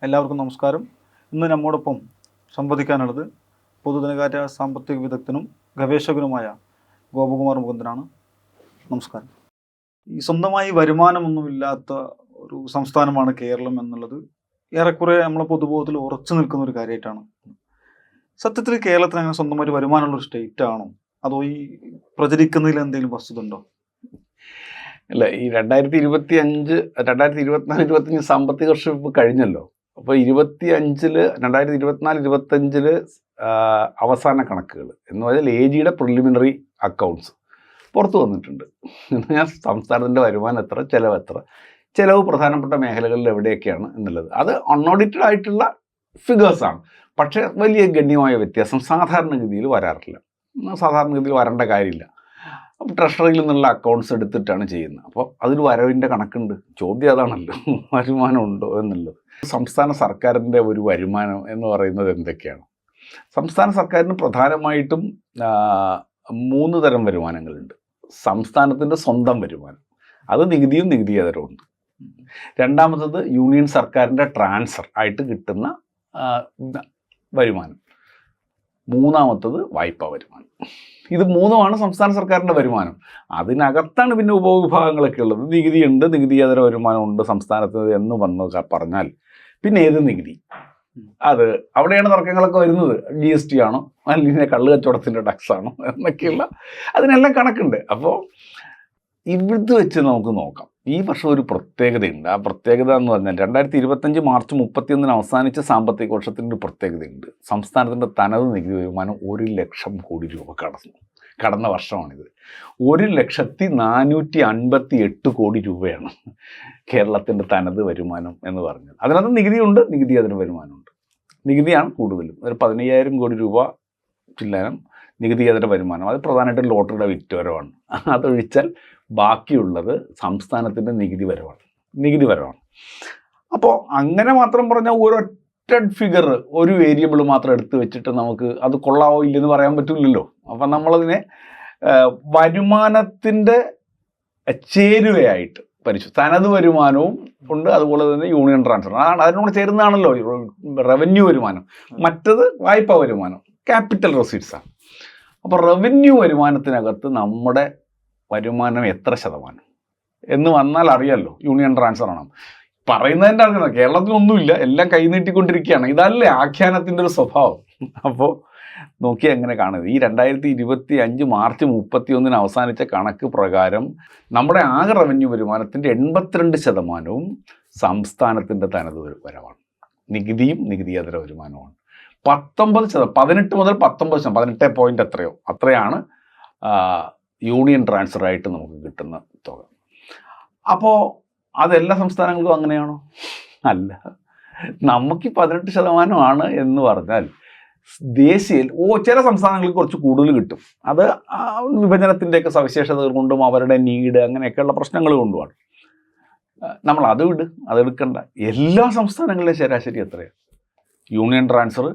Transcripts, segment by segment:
എല്ലാവർക്കും നമസ്കാരം. ഇന്ന് നമ്മോടൊപ്പം സംവദിക്കാനുള്ളത് പൊതുധനകാര്യ സാമ്പത്തിക വിദഗ്ധനും ഗവേഷകനുമായ ഗോപകുമാർ മുകുന്ദനാണ്. നമസ്കാരം. ഈ സ്വന്തമായി വരുമാനമൊന്നുമില്ലാത്ത ഒരു സംസ്ഥാനമാണ് കേരളം എന്നുള്ളത് ഏറെക്കുറെ നമ്മളെ പൊതുബോധത്തിൽ ഉറച്ചു നിൽക്കുന്ന ഒരു കാര്യമായിട്ടാണ്. സത്യത്തിൽ കേരളത്തിന് അങ്ങനെ സ്വന്തമായിട്ട് വരുമാനമുള്ളൊരു സ്റ്റേറ്റ് ആണോ, അതോ ഈ പ്രചരിക്കുന്നതിൽ എന്തെങ്കിലും വസ്തുത ഉണ്ടോ? അല്ല, ഈ 2024, 2025 സാമ്പത്തിക വർഷം ഇപ്പോൾ കഴിഞ്ഞല്ലോ. അപ്പോൾ 2024-25 അവസാന കണക്കുകൾ എന്ന് പറഞ്ഞാൽ AGയുടെ പ്രിലിമിനറി അക്കൗണ്ട്സ് പുറത്തു വന്നിട്ടുണ്ട്. എന്ന് ഞാൻ സംസ്ഥാനത്തിൻ്റെ വരുമാനം എത്ര, ചിലവ് പ്രധാനപ്പെട്ട മേഖലകളിൽ എവിടെയൊക്കെയാണ് എന്നുള്ളത്. അത് അൺഓഡിറ്റഡ് ആയിട്ടുള്ള ഫിഗേഴ്സാണ്. പക്ഷേ വലിയ ഗണ്യമായ വ്യത്യാസം സാധാരണഗതിയിൽ വരാറില്ല. സാധാരണഗതിയിൽ വരേണ്ട കാര്യമില്ല. അപ്പോൾ ട്രഷറിയിൽ നിന്നുള്ള അക്കൗണ്ട്സ് എടുത്തിട്ടാണ് ചെയ്യുന്നത്. അപ്പോൾ അതിൽ വരവിൻ്റെ കണക്കുണ്ട്. ചോദ്യം അതാണല്ലോ, വരുമാനം ഉണ്ടോ എന്നുള്ളത്. സംസ്ഥാന സർക്കാരിൻ്റെ ഒരു വരുമാനം എന്ന് പറയുന്നത് എന്തൊക്കെയാണ്? സംസ്ഥാന സർക്കാരിന് പ്രധാനമായിട്ടും 3 തരം വരുമാനങ്ങളുണ്ട്. സംസ്ഥാനത്തിൻ്റെ സ്വന്തം വരുമാനം, അത് നികുതിയും നികുതിയേതരവും ഉണ്ട്. രണ്ടാമത്തത് യൂണിയൻ സർക്കാരിൻ്റെ ട്രാൻസ്ഫർ ആയിട്ട് കിട്ടുന്ന വരുമാനം. മൂന്നാമത്തത് വായ്പാ വരുമാനം. ഇത് 3ഉമാണ് സംസ്ഥാന സർക്കാരിൻ്റെ വരുമാനം. അതിനകത്താണ് പിന്നെ ഉപവിഭാഗങ്ങളൊക്കെ ഉള്ളത്. നികുതിയുണ്ട്, നികുതിയേതര വരുമാനമുണ്ട് സംസ്ഥാനത്ത് എന്ന് പറഞ്ഞാൽ പിന്നെ ഏത് നികുതി? അത് അവിടെയാണ് തർക്കങ്ങളൊക്കെ വരുന്നത്. GST ആണോ, അല്ലെങ്കിൽ കള്ള് കച്ചവടത്തിൻ്റെ ടാക്സ് ആണോ എന്നൊക്കെയുള്ള അതിനെല്ലാം കണക്കുണ്ട്. അപ്പോൾ ഇവിടുത്തെ വെച്ച് നമുക്ക് നോക്കാം. ഈ വർഷം ഒരു പ്രത്യേകതയുണ്ട്. ആ പ്രത്യേകത എന്ന് പറഞ്ഞാൽ 2025 മാർച്ച് 31 അവസാനിച്ച സാമ്പത്തിക വർഷത്തിൻ്റെ ഒരു പ്രത്യേകതയുണ്ട്. സംസ്ഥാനത്തിൻ്റെ തനത് നികുതി വരുമാനം 1 ലക്ഷം കോടി രൂപ കടന്ന വർഷമാണിത്. 1,458 കോടി രൂപയാണ് കേരളത്തിൻ്റെ തനത് വരുമാനം എന്ന് പറഞ്ഞത്. അതിനകത്ത് നികുതിയുണ്ട്, നികുതിയേതര വരുമാനമുണ്ട്. നികുതിയാണ് കൂടുതലും. ഒരു 15,000 കോടി രൂപ ചില്ലാനം നികുതിയേതര വരുമാനം. അത് പ്രധാനമായിട്ടും ലോട്ടറിയുടെ വിറ്റുവരവാണ്. അതൊഴിച്ചാൽ ബാക്കിയുള്ളത് സംസ്ഥാനത്തിൻ്റെ നികുതി വരവാണ്. അപ്പോൾ അങ്ങനെ മാത്രം പറഞ്ഞാൽ ഒരൊറ്റ ഫിഗർ, ഒരു വേരിയബിൾ മാത്രം എടുത്ത് വെച്ചിട്ട് നമുക്ക് അത് കൊള്ളാവോ ഇല്ലെന്ന് പറയാൻ പറ്റില്ലല്ലോ. അപ്പം നമ്മളതിനെ വരുമാനത്തിൻ്റെ ചേരുവയായിട്ട് തനത് വരുമാനവും ഉണ്ട്, അതുപോലെ തന്നെ യൂണിയൻ ട്രാൻസ്ഫർ അതിനോട് ചേരുന്നതാണല്ലോ റവന്യൂ വരുമാനം. മറ്റത് വായ്പാ വരുമാനം, ക്യാപിറ്റൽ റെസീറ്റ്സാണ്. അപ്പോൾ റവന്യൂ വരുമാനത്തിനകത്ത് നമ്മുടെ വരുമാനം എത്ര ശതമാനം എന്ന് വന്നാൽ അറിയാമല്ലോ. യൂണിയൻ ട്രാൻസ്ഫർ ആണ് പറയുന്നതിൻ്റെ അറിയുന്നത്. കേരളത്തിലൊന്നുമില്ല, എല്ലാം കൈനീട്ടിക്കൊണ്ടിരിക്കുകയാണ്. ഇതല്ലേ ആഖ്യാനത്തിൻ്റെ ഒരു സ്വഭാവം. അപ്പോൾ നോക്കി എങ്ങനെ കാണുന്നത്, ഈ 2025 മാർച്ച് 31 അവസാനിച്ച കണക്ക് പ്രകാരം നമ്മുടെ ആകെ റവന്യൂ വരുമാനത്തിൻ്റെ 82% സംസ്ഥാനത്തിൻ്റെ തനത് വരവാണ്. നികുതിയും നികുതിയേതര വരുമാനമാണ്. 18 മുതൽ 19%, 18 പോയിൻ്റ് അത്രയാണ് യൂണിയൻ ട്രാൻസ്ഫർ ആയിട്ട് നമുക്ക് കിട്ടുന്ന തുക. അപ്പോൾ അതെല്ലാ സംസ്ഥാനങ്ങൾക്കും അങ്ങനെയാണോ? അല്ല. നമുക്ക് 18% എന്ന് പറഞ്ഞാൽ ദേശീയ ചില സംസ്ഥാനങ്ങൾക്ക് കുറച്ച് കൂടുതൽ കിട്ടും. അത് വിഭജനത്തിൻ്റെയൊക്കെ സവിശേഷതകൾ കൊണ്ടും അവരുടെ നീഡ് അങ്ങനെയൊക്കെയുള്ള പ്രശ്നങ്ങൾ കൊണ്ടുമാണ്. നമ്മൾ അതെടുക്കണ്ട. എല്ലാ സംസ്ഥാനങ്ങളിലെ ശരാശരി എത്രയാണ്? യൂണിയൻ ട്രാൻസ്ഫർ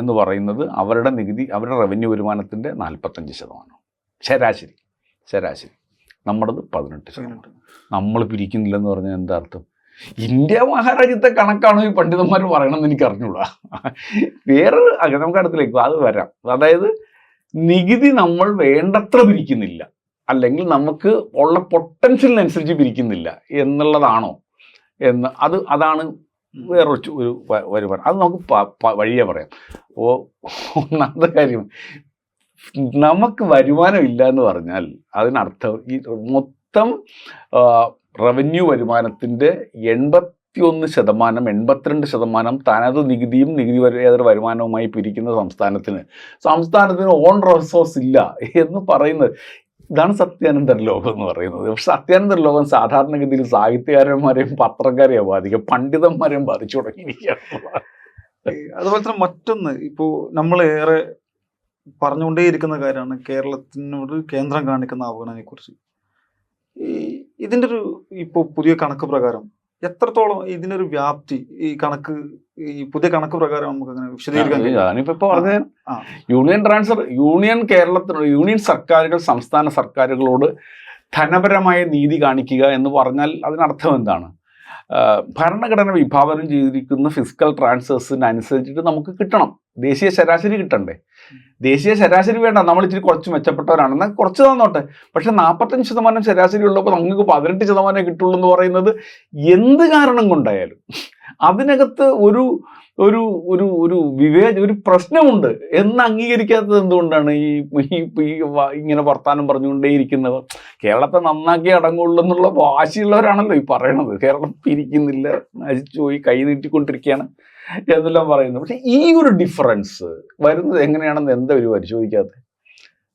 എന്ന് പറയുന്നത് അവരുടെ റവന്യൂ വരുമാനത്തിൻ്റെ 45%. ശരാശരി. നമ്മുടേത് 18%. നമ്മൾ പിരിക്കുന്നില്ലെന്ന് പറഞ്ഞാൽ എന്താ അർത്ഥം? ഇന്ത്യ മഹാരാജ്യത്തെ കണക്കാണോ ഈ പണ്ഡിതന്മാർ പറയണമെന്ന് എനിക്ക് അറിഞ്ഞൂടാ. വേറൊരു നമുക്ക് അടുത്തിലേക്ക് അത് വരാം. അതായത് നികുതി നമ്മൾ വേണ്ടത്ര പിരിക്കുന്നില്ല, അല്ലെങ്കിൽ നമുക്ക് ഉള്ള പൊട്ടൻഷ്യലിനനുസരിച്ച് പിരിക്കുന്നില്ല എന്നുള്ളതാണോ എന്ന് അതാണ് വേറൊരു വരുമാനം. അത് നമുക്ക് വഴിയേ പറയാം. അപ്പോൾ ഒന്നാമത്തെ കാര്യം, നമുക്ക് വരുമാനം ഇല്ല എന്ന് പറഞ്ഞാൽ അതിനർത്ഥം ഈ മൊത്തം റവന്യൂ വരുമാനത്തിൻ്റെ 82% തനത് നികുതിയും നികുതിയേതര വരുമാനവുമായി പിരിക്കുന്ന സംസ്ഥാനത്തിന് ഓൺ റിസോഴ്സ് ഇല്ല എന്ന് പറയുന്നത്. ഇതാണ് സത്യാനന്തര ലോകം എന്ന് പറയുന്നത്. പക്ഷെ സത്യാനന്തര ലോകം സാധാരണഗതിയിൽ സാഹിത്യകാരന്മാരെയും പത്രക്കാരെയും ബാധിക്കും, പണ്ഡിതന്മാരെയും ബാധിച്ചു തുടങ്ങിയിരിക്കുകയാണ്. അതുപോലെ തന്നെ മറ്റൊന്ന്, ഇപ്പോൾ നമ്മൾ ഏറെ പറഞ്ഞുകൊണ്ടേയിരിക്കുന്ന കാര്യമാണ് കേരളത്തിനോട് കേന്ദ്രം കാണിക്കുന്ന അവഗണനയെക്കുറിച്ച്. ഇതിൻ്റെ ഒരു ഇപ്പോൾ പുതിയ കണക്ക് പ്രകാരം എത്രത്തോളം ഇതിനൊരു വ്യാപ്തി ഈ പുതിയ കണക്ക് പ്രകാരം നമുക്ക് അങ്ങനെ വിശദീകരിക്കാൻ കഴിയും? യൂണിയൻ ട്രാൻസ്ഫർ, യൂണിയൻ സർക്കാരുകൾ സംസ്ഥാന സർക്കാരുകളോട് ധനപരമായ നീതി കാണിക്കുക എന്ന് പറഞ്ഞാൽ അതിനർത്ഥം എന്താണ്? ഭരണഘടന വിഭാവനം ചെയ്തിരിക്കുന്ന ഫിസിക്കൽ ട്രാൻസ്ഫേഴ്സിനനുസരിച്ചിട്ട് നമുക്ക് കിട്ടണം. ദേശീയ ശരാശരി കിട്ടണ്ടേ? ദേശീയ ശരാശരി വേണ്ട, നമ്മൾ ഇച്ചിരി കുറച്ച് മെച്ചപ്പെട്ടവരാണ്, എന്നാൽ കുറച്ച് തന്നോട്ടെ. പക്ഷെ 45% ശരാശരി ഉള്ളപ്പോൾ നമുക്ക് 18% കിട്ടുള്ളൂ എന്ന് പറയുന്നത് എന്ത് കാരണം കൊണ്ടായാലും അതിനകത്ത് ഒരു ഒരു ഒരു ഒരു ഒരു പ്രശ്നമുണ്ട് എന്ന് അംഗീകരിക്കാത്തത് എന്തുകൊണ്ടാണ്? ഇങ്ങനെ വർത്താനം പറഞ്ഞുകൊണ്ടേയിരിക്കുന്നവർ കേരളത്തെ നന്നാക്കി അടങ്ങുള്ളൂ എന്നുള്ള വാശിയുള്ളവരാണല്ലോ ഈ പറയണത്. കേരളം പിരിക്കുന്നില്ല, നശിച്ചുപോയി, കൈ നീട്ടിക്കൊണ്ടിരിക്കുകയാണ് എന്നെല്ലാം പറയുന്നത്. പക്ഷെ ഈ ഒരു ഡിഫറൻസ് വരുന്നത് എങ്ങനെയാണെന്ന് എന്താ ഒരു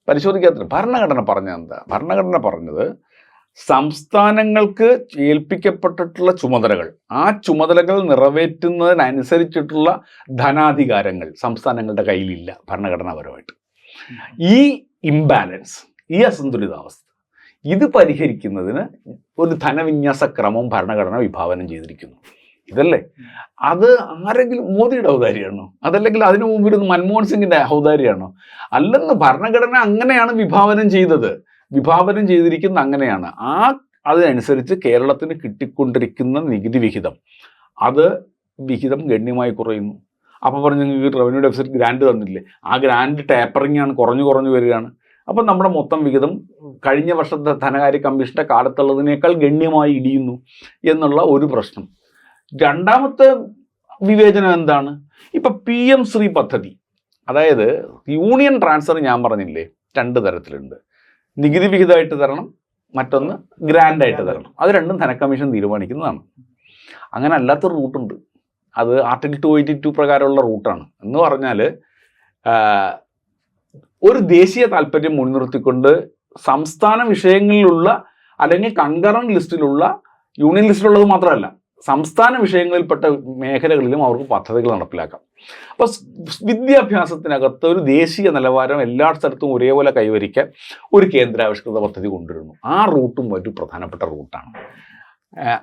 പരിശോധിക്കാത്ത ഭരണഘടന പറഞ്ഞത് എന്താ? ഭരണഘടന പറഞ്ഞത് സംസ്ഥാനങ്ങൾക്ക് ഏൽപ്പിക്കപ്പെട്ടിട്ടുള്ള ചുമതലകൾ, ആ ചുമതലകൾ നിറവേറ്റുന്നതിനനുസരിച്ചിട്ടുള്ള ധനാധികാരങ്ങൾ സംസ്ഥാനങ്ങളുടെ കയ്യിലില്ല ഭരണഘടനാപരമായിട്ട്. ഈ ഇംബാലൻസ്, ഈ അസന്തുലിതാവസ്ഥ, ഇത് പരിഹരിക്കുന്നതിന് ഒരു ധനവിന്യാസ ക്രമം ഭരണഘടന വിഭാവനം ചെയ്തിരിക്കുന്നു. ഇതല്ലേ അത്? ആരെങ്കിലും മോദിയുടെ ഔദാര്യമാണോ? അതല്ലെങ്കിൽ അതിനു മുമ്പിൽ മൻമോഹൻ സിംഗിന്റെ ഔദാര്യമാണോ? അല്ലെന്ന്. ഭരണഘടന അങ്ങനെയാണ് വിഭാവനം ചെയ്തത്. വിഭാവനം ചെയ്തിരിക്കുന്ന അങ്ങനെയാണ്. അതിനനുസരിച്ച് കേരളത്തിന് കിട്ടിക്കൊണ്ടിരിക്കുന്ന നികുതി വിഹിതം, അത് വിഹിതം ഗണ്യമായി കുറയുന്നു. അപ്പോൾ പറഞ്ഞ് നിങ്ങൾക്ക് റവന്യൂ ഡെഫിസിറ്റ് ഗ്രാൻഡ് തന്നില്ലേ, ആ ഗ്രാൻഡ് ടേപ്പറിംഗ് ആണ്, കുറഞ്ഞു വരികയാണ്. അപ്പം നമ്മുടെ മൊത്തം വിഹിതം കഴിഞ്ഞ വർഷത്തെ ധനകാര്യ കമ്മീഷൻ്റെ കാലത്തുള്ളതിനേക്കാൾ ഗണ്യമായി ഇടിയുന്നു എന്നുള്ള ഒരു പ്രശ്നം. രണ്ടാമത്തെ വിവേചനം എന്താണ്? ഇപ്പം PM ശ്രീ പദ്ധതി, അതായത് യൂണിയൻ ട്രാൻസ്ഫർ ഞാൻ പറഞ്ഞില്ലേ 2 തരത്തിലുണ്ട്. നികുതി വിഹിതമായിട്ട് തരണം, മറ്റൊന്ന് ഗ്രാൻഡായിട്ട് തരണം. അത് രണ്ടും ധനക്കമ്മീഷൻ തീരുമാനിക്കുന്നതാണ്. അങ്ങനെ അല്ലാത്തൊരു റൂട്ടുണ്ട്. അത് ആർട്ടിക്കിൾ 282 പ്രകാരമുള്ള റൂട്ടാണ്. എന്ന് പറഞ്ഞാൽ ഒരു ദേശീയ താല്പര്യം മുൻനിർത്തിക്കൊണ്ട് സംസ്ഥാന വിഷയങ്ങളിലുള്ള അല്ലെങ്കിൽ കൺകറന്റ് ലിസ്റ്റിലുള്ള, യൂണിയൻ ലിസ്റ്റിലുള്ളത് മാത്രമല്ല, സംസ്ഥാന വിഷയങ്ങളിൽപ്പെട്ട മേഖലകളിലും അവർക്ക് പദ്ധതികൾ നടപ്പിലാക്കാം. അപ്പോൾ വിദ്യാഭ്യാസത്തിനകത്ത് ഒരു ദേശീയ നിലവാരം എല്ലാ സ്ഥലത്തും ഒരേപോലെ കൈവരിക്കാൻ ഒരു കേന്ദ്രാവിഷ്കൃത പദ്ധതി കൊണ്ടുവരുന്നു. ആ റൂട്ടും ഒരു പ്രധാനപ്പെട്ട റൂട്ടാണ്,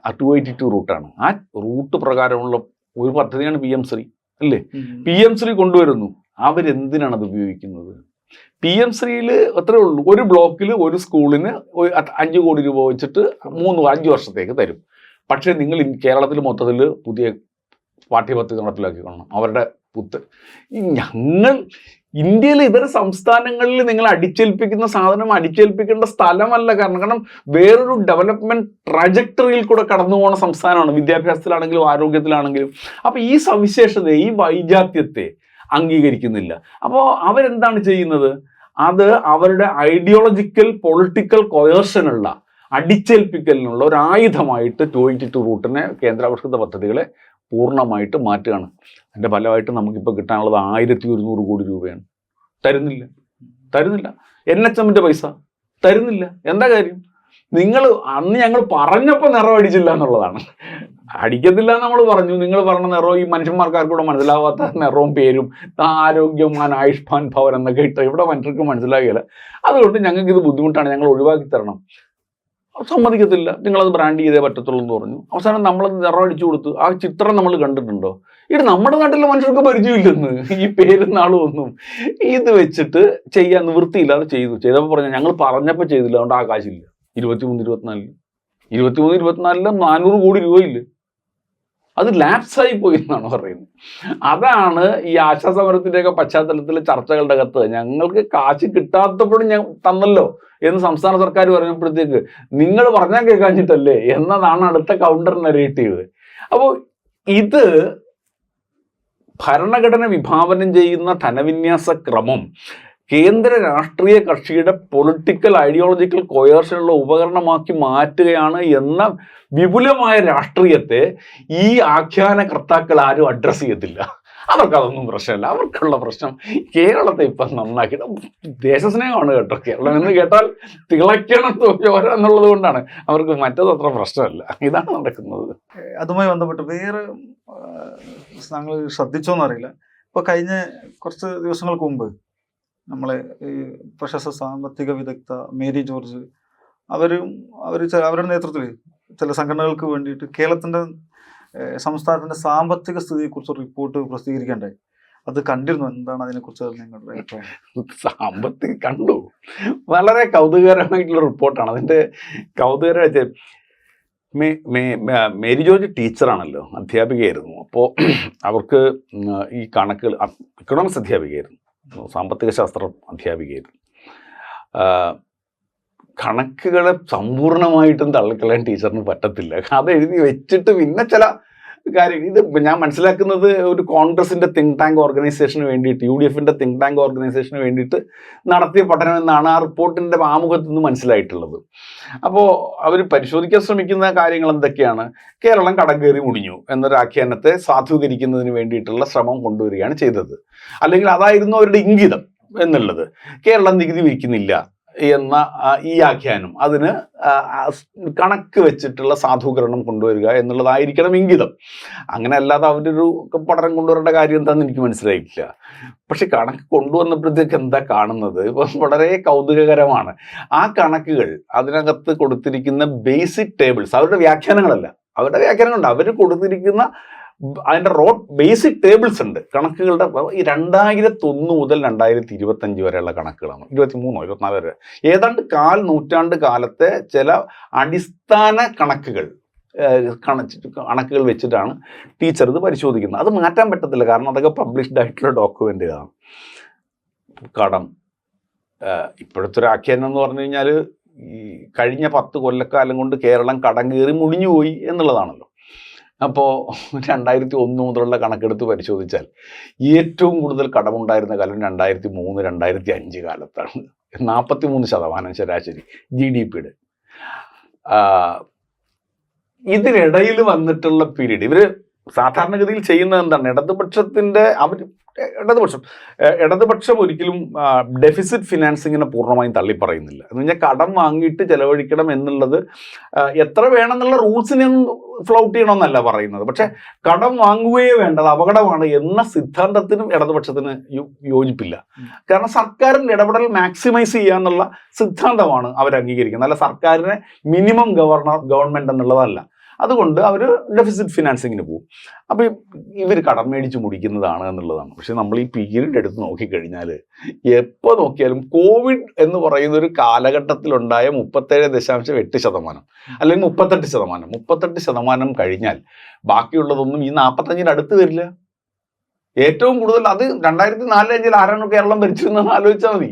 282 റൂട്ടാണ്. ആ റൂട്ട് പ്രകാരമുള്ള ഒരു പദ്ധതിയാണ് PM ശ്രീ അല്ലേ? PM ശ്രീ കൊണ്ടുവരുന്നു. അവരെന്തിനാണ് അത് ഉപയോഗിക്കുന്നത്? PM ശ്രീയിൽ അത്രേ ഉള്ളൂ, ഒരു ബ്ലോക്കിൽ ഒരു സ്കൂളിന് 5 കോടി രൂപ വെച്ചിട്ട് 5 വർഷത്തേക്ക് തരും. പക്ഷേ നിങ്ങൾ കേരളത്തിൽ മൊത്തത്തിൽ പുതിയ പാഠ്യപദ്ധതി നടപ്പിലാക്കിക്കൊള്ളണം. അവരുടെ ഞങ്ങൾ ഇന്ത്യയിലെ ഇതര സംസ്ഥാനങ്ങളിൽ നിങ്ങൾ അടിച്ചേൽപ്പിക്കുന്ന സാധനം അടിച്ചേൽപ്പിക്കേണ്ട സ്ഥലമല്ല. കാരണം വേറൊരു ഡെവലപ്മെന്റ് ട്രജക്ടറിയിൽ കൂടെ കടന്നു പോകുന്ന സംസ്ഥാനമാണ്, വിദ്യാഭ്യാസത്തിലാണെങ്കിലും ആരോഗ്യത്തിലാണെങ്കിലും. അപ്പോൾ ഈ സവിശേഷതയെ, ഈ വൈജാത്യത്തെ അംഗീകരിക്കുന്നില്ല. അപ്പോൾ അവരെന്താണ് ചെയ്യുന്നത്? അത് അവരുടെ ഐഡിയോളജിക്കൽ പൊളിറ്റിക്കൽ കൊയേർഷനുള്ള, അടിച്ചേൽപ്പിക്കലിനുള്ള ഒരു ആയുധമായിട്ട് 282 റൂട്ടിനെ, കേന്ദ്രാവിഷ്കൃത പദ്ധതികളെ പൂർണ്ണമായിട്ട് മാറ്റുകയാണ്. അതിൻ്റെ ഫലമായിട്ട് നമുക്കിപ്പോൾ കിട്ടാനുള്ളത് 1100 കോടി രൂപയാണ്. തരുന്നില്ല. NHMൻ്റെ പൈസ തരുന്നില്ല. എന്താ കാര്യം? അന്ന് ഞങ്ങൾ പറഞ്ഞപ്പോൾ നിറം അടിച്ചില്ല എന്നുള്ളതാണ്. അടിക്കത്തില്ല നമ്മൾ പറഞ്ഞു. നിങ്ങൾ പറഞ്ഞ നിറവും ഈ മനുഷ്യന്മാർക്കാർക്കൂടെ മനസ്സിലാവാത്ത നിറവും പേരും, ആരോഗ്യമാൻ, ആയുഷ്മാൻ ഭവൻ എന്നൊക്കെ ഇട്ട് ഇവിടെ മനുഷ്യർക്ക് മനസ്സിലാകില്ല. അതുകൊണ്ട് ഞങ്ങൾക്ക് ഇത് ബുദ്ധിമുട്ടാണ്, ഞങ്ങൾ ഒഴിവാക്കി തരണം. സമ്മതിക്കത്തില്ല. നിങ്ങളത് ബ്രാൻഡ് ചെയ്തേ പറ്റത്തുള്ളൂ എന്ന് പറഞ്ഞു. അവസാനം നമ്മളത് നിറം അടിച്ചു കൊടുത്തു. ആ ചിത്രം നമ്മൾ കണ്ടിട്ടുണ്ടോ? ഇത് നമ്മുടെ നാട്ടിലെ മനുഷ്യർക്ക് പരിചയമില്ലെന്ന്, ഈ പേരും നാളും ഒന്നും. ഇത് വെച്ചിട്ട് ചെയ്യാൻ നിവൃത്തിയില്ലാതെ ചെയ്തപ്പോൾ പറഞ്ഞു ഞങ്ങൾ പറഞ്ഞപ്പോൾ ചെയ്തില്ല, അതുകൊണ്ട് ആ കാശില്ല. 23-24 400 കോടി രൂപയില്ല. അത് ലാപ്സായി പോയി എന്നാണ് പറയുന്നത്. അതാണ് ഈ ആശാസമരത്തിൻ്റെയൊക്കെ പശ്ചാത്തലത്തിലെ ചർച്ചകളുടെ അകത്ത് ഞങ്ങൾക്ക് കാശ് കിട്ടാത്തപ്പോഴും ഞാൻ തന്നല്ലോ എന്ന് സംസ്ഥാന സർക്കാർ പറഞ്ഞപ്പോഴത്തേക്ക് നിങ്ങൾ പറഞ്ഞാൽ കേൾക്കാഞ്ഞിട്ടല്ലേ എന്നതാണ് അടുത്ത കൗണ്ടർ നരേറ്റീവ്. അപ്പോൾ ഇത് ഭരണഘടന വിഭാവനം ചെയ്യുന്ന ധനവിന്യാസ ക്രമം കേന്ദ്ര രാഷ്ട്രീയ കക്ഷിയുടെ പൊളിറ്റിക്കൽ ഐഡിയോളജിക്കൽ കൊയേർഷനുള്ള ഉപകരണമാക്കി മാറ്റുകയാണ് എന്ന വിപുലമായ രാഷ്ട്രീയത്തെ ഈ ആഖ്യാനകർത്താക്കൾ ആരും അഡ്രസ്സ് ചെയ്യത്തില്ല. അവർക്കതൊന്നും പ്രശ്നമല്ല. അവർക്കുള്ള പ്രശ്നം കേരളത്തെ ഇപ്പം നന്നാക്കിയിട്ട് ദേശസ്നേഹമാണ് കേട്ടോ. കേരളം എന്ന് കേട്ടാൽ തിളയ്ക്കണം ചോര എന്നുള്ളത് കൊണ്ടാണ് അവർക്ക് മറ്റത് അത്ര പ്രശ്നമല്ല. ഇതാണ് നടക്കുന്നത്. അതുമായി ബന്ധപ്പെട്ട് വേറെ താങ്കൾ ശ്രദ്ധിച്ചോന്നറിയില്ല, ഇപ്പോൾ കഴിഞ്ഞ കുറച്ച് ദിവസങ്ങൾക്ക് മുമ്പ് നമ്മളെ ഈ പ്രശസ്ത സാമ്പത്തിക വിദഗ്ധ മേരി ജോർജ് അവരുടെ നേതൃത്വത്തിൽ ചില സംഘടനകൾക്ക് വേണ്ടിയിട്ട് കേരളത്തിൻ്റെ സംസ്ഥാനത്തിൻ്റെ സാമ്പത്തിക സ്ഥിതിയെക്കുറിച്ച് റിപ്പോർട്ട് പ്രസിദ്ധീകരിക്കേണ്ടായി. അത് കണ്ടിരുന്നു. എന്താണ് അതിനെക്കുറിച്ച് നിങ്ങളുടെ അഭിപ്രായം? സാമ്പത്തികം കണ്ടു. വളരെ കൗതുകകരമായിട്ടുള്ള റിപ്പോർട്ടാണ്. അതിൻ്റെ കൗതുകരം മേരി ജോർജ് ടീച്ചറാണല്ലോ, അധ്യാപികയായിരുന്നു. അപ്പോൾ അവർക്ക് ഈ കണക്കുകൾ, ഇക്കണോമിക്സ് അധ്യാപികയായിരുന്നു, സാമ്പത്തിക ശാസ്ത്രം അധ്യാപികയായിരുന്നു. കണക്കുകളെ സമ്പൂർണ്ണമായിട്ടും തള്ളിക്കളയാൻ ടീച്ചറിന് പറ്റത്തില്ല. അത് എഴുതി വെച്ചിട്ട് പിന്നെ ചില കാര്യം, ഇത് ഞാൻ മനസ്സിലാക്കുന്നത് ഒരു കോൺഗ്രസിൻ്റെ തിങ്ക് ടാങ്ക് ഓർഗനൈസേഷന് വേണ്ടിയിട്ട്, UDFൻ്റെ തിങ്ക് ടാങ്ക് ഓർഗനൈസേഷന് വേണ്ടിയിട്ട് നടത്തിയ പഠനം എന്നാണ് ആ റിപ്പോർട്ടിൻ്റെ ആമുഖത്തിൽ നിന്ന് മനസ്സിലായിട്ടുള്ളത്. അപ്പോൾ അവർ പരിശോധിക്കാൻ ശ്രമിക്കുന്ന കാര്യങ്ങൾ എന്തൊക്കെയാണ്? കേരളം കടം കയറി മുടിഞ്ഞു എന്നൊരു ആഖ്യാനത്തെ സാധൂകരിക്കുന്നതിന് വേണ്ടിയിട്ടുള്ള ശ്രമം കൊണ്ടുവരികയാണ് ചെയ്തത്. അല്ലെങ്കിൽ അതായിരുന്നു അവരുടെ ഇംഗിതം എന്നുള്ളത്. കേരളം നികുതി പിരിക്കുന്നില്ല എന്ന ഈ ആഖ്യാനം, അതിന് കണക്ക് വെച്ചിട്ടുള്ള സാധൂകരണം കൊണ്ടുവരിക എന്നുള്ളതായിരിക്കണം ഇംഗിതം. അങ്ങനെ അല്ലാതെ അവരൊരു പഠനം കൊണ്ടുവരേണ്ട കാര്യം എന്താണെന്ന് എനിക്ക് മനസ്സിലായിട്ടില്ല. പക്ഷെ കണക്ക് കൊണ്ടുവന്നപ്പോഴത്തേക്ക് എന്താ കാണുന്നത്? ഇപ്പം വളരെ കൗതുകകരമാണ്. ആ കണക്കുകൾ, അതിനകത്ത് കൊടുത്തിരിക്കുന്ന ബേസിക് ടേബിൾസ്, അവരുടെ വ്യാഖ്യാനങ്ങളല്ല, അവരുടെ വ്യാഖ്യാനങ്ങളുണ്ട്, അവർ കൊടുത്തിരിക്കുന്ന അതിൻ്റെ ബേസിക് ടേബിൾസ് ഉണ്ട് കണക്കുകളുടെ. ഈ 2001 മുതൽ 2025 വരെയുള്ള കണക്കുകളാണ്, 23 24 വരെ, ഏതാണ്ട് 1/4 നൂറ്റാണ്ട് കാലത്തെ ചില അടിസ്ഥാന കണക്കുകൾ വെച്ചിട്ടാണ് ടീച്ചർ ഇത് പരിശോധിക്കുന്നത്. അത് മാറ്റാൻ പറ്റത്തില്ല, കാരണം അതൊക്കെ പബ്ലിഷ്ഡ് ആയിട്ടുള്ള ഡോക്യുമെൻ്റുകളാണ്. കടം ഇപ്പോഴത്തെ ഒരു ആഖ്യാനം എന്ന് പറഞ്ഞു കഴിഞ്ഞാൽ ഈ കഴിഞ്ഞ 10 കൊല്ലക്കാലം കൊണ്ട് കേരളം കടം കയറി മുടിഞ്ഞുപോയി എന്നുള്ളതാണല്ലോ. അപ്പോൾ 2001 മുതലുള്ള കണക്കെടുത്ത് പരിശോധിച്ചാൽ ഏറ്റവും കൂടുതൽ കടമുണ്ടായിരുന്ന കാലം 2003 2005 കാലത്താണ്. 43% ശരാശരി GDP-യുടെ. ഇതിനിടയിൽ വന്നിട്ടുള്ള പീരീഡ് ഇവർ സാധാരണഗതിയിൽ ചെയ്യുന്നത് എന്താണ്? ഇടതുപക്ഷം ഒരിക്കലും ഡെഫിസിറ്റ് ഫിനാൻസിങ്ങിനെ പൂർണ്ണമായും തള്ളിപ്പറയുന്നില്ല. എന്ന് പറഞ്ഞാൽ കടം വാങ്ങിയിട്ട് ചെലവഴിക്കണം എന്നുള്ളത് എത്ര വേണമെന്നുള്ള റൂൾസിനെയൊന്നും ഫ്ലൗട്ട് ചെയ്യണമെന്നല്ല പറയുന്നത്. പക്ഷെ കടം വാങ്ങുകയേ വേണ്ടത് അപകടമാണ് എന്ന സിദ്ധാന്തത്തിനും ഇടതുപക്ഷത്തിന് യോജിപ്പില്ല. കാരണം സർക്കാരിൻ്റെ ഇടപെടൽ മാക്സിമൈസ് ചെയ്യാന്നുള്ള സിദ്ധാന്തമാണ് അവർ അംഗീകരിക്കുന്നത്, അല്ല സർക്കാരിനെ മിനിമം ഗവൺമെൻറ് എന്നുള്ളതല്ല. അതുകൊണ്ട് അവർ ഡെഫിസിറ്റ് ഫിനാൻസിങ്ങിന് പോകും. അപ്പോൾ ഇവർ കടം മേടിച്ച് മുടിക്കുന്നതാണ് എന്നുള്ളതാണ്. പക്ഷെ നമ്മൾ ഈ പീരീഡ് എടുത്ത് നോക്കിക്കഴിഞ്ഞാൽ എപ്പോൾ നോക്കിയാലും കോവിഡ് എന്ന് പറയുന്ന ഒരു കാലഘട്ടത്തിലുണ്ടായ 37.8% അല്ലെങ്കിൽ 38% കഴിഞ്ഞാൽ ബാക്കിയുള്ളതൊന്നും ഈ 45-ന് അടുത്ത് വരില്ല. ഏറ്റവും കൂടുതൽ അത് 2004-5 ആരാണ് കേരളം ഭരിച്ചിരുന്നതെന്ന് ആലോചിച്ചാൽ മതി.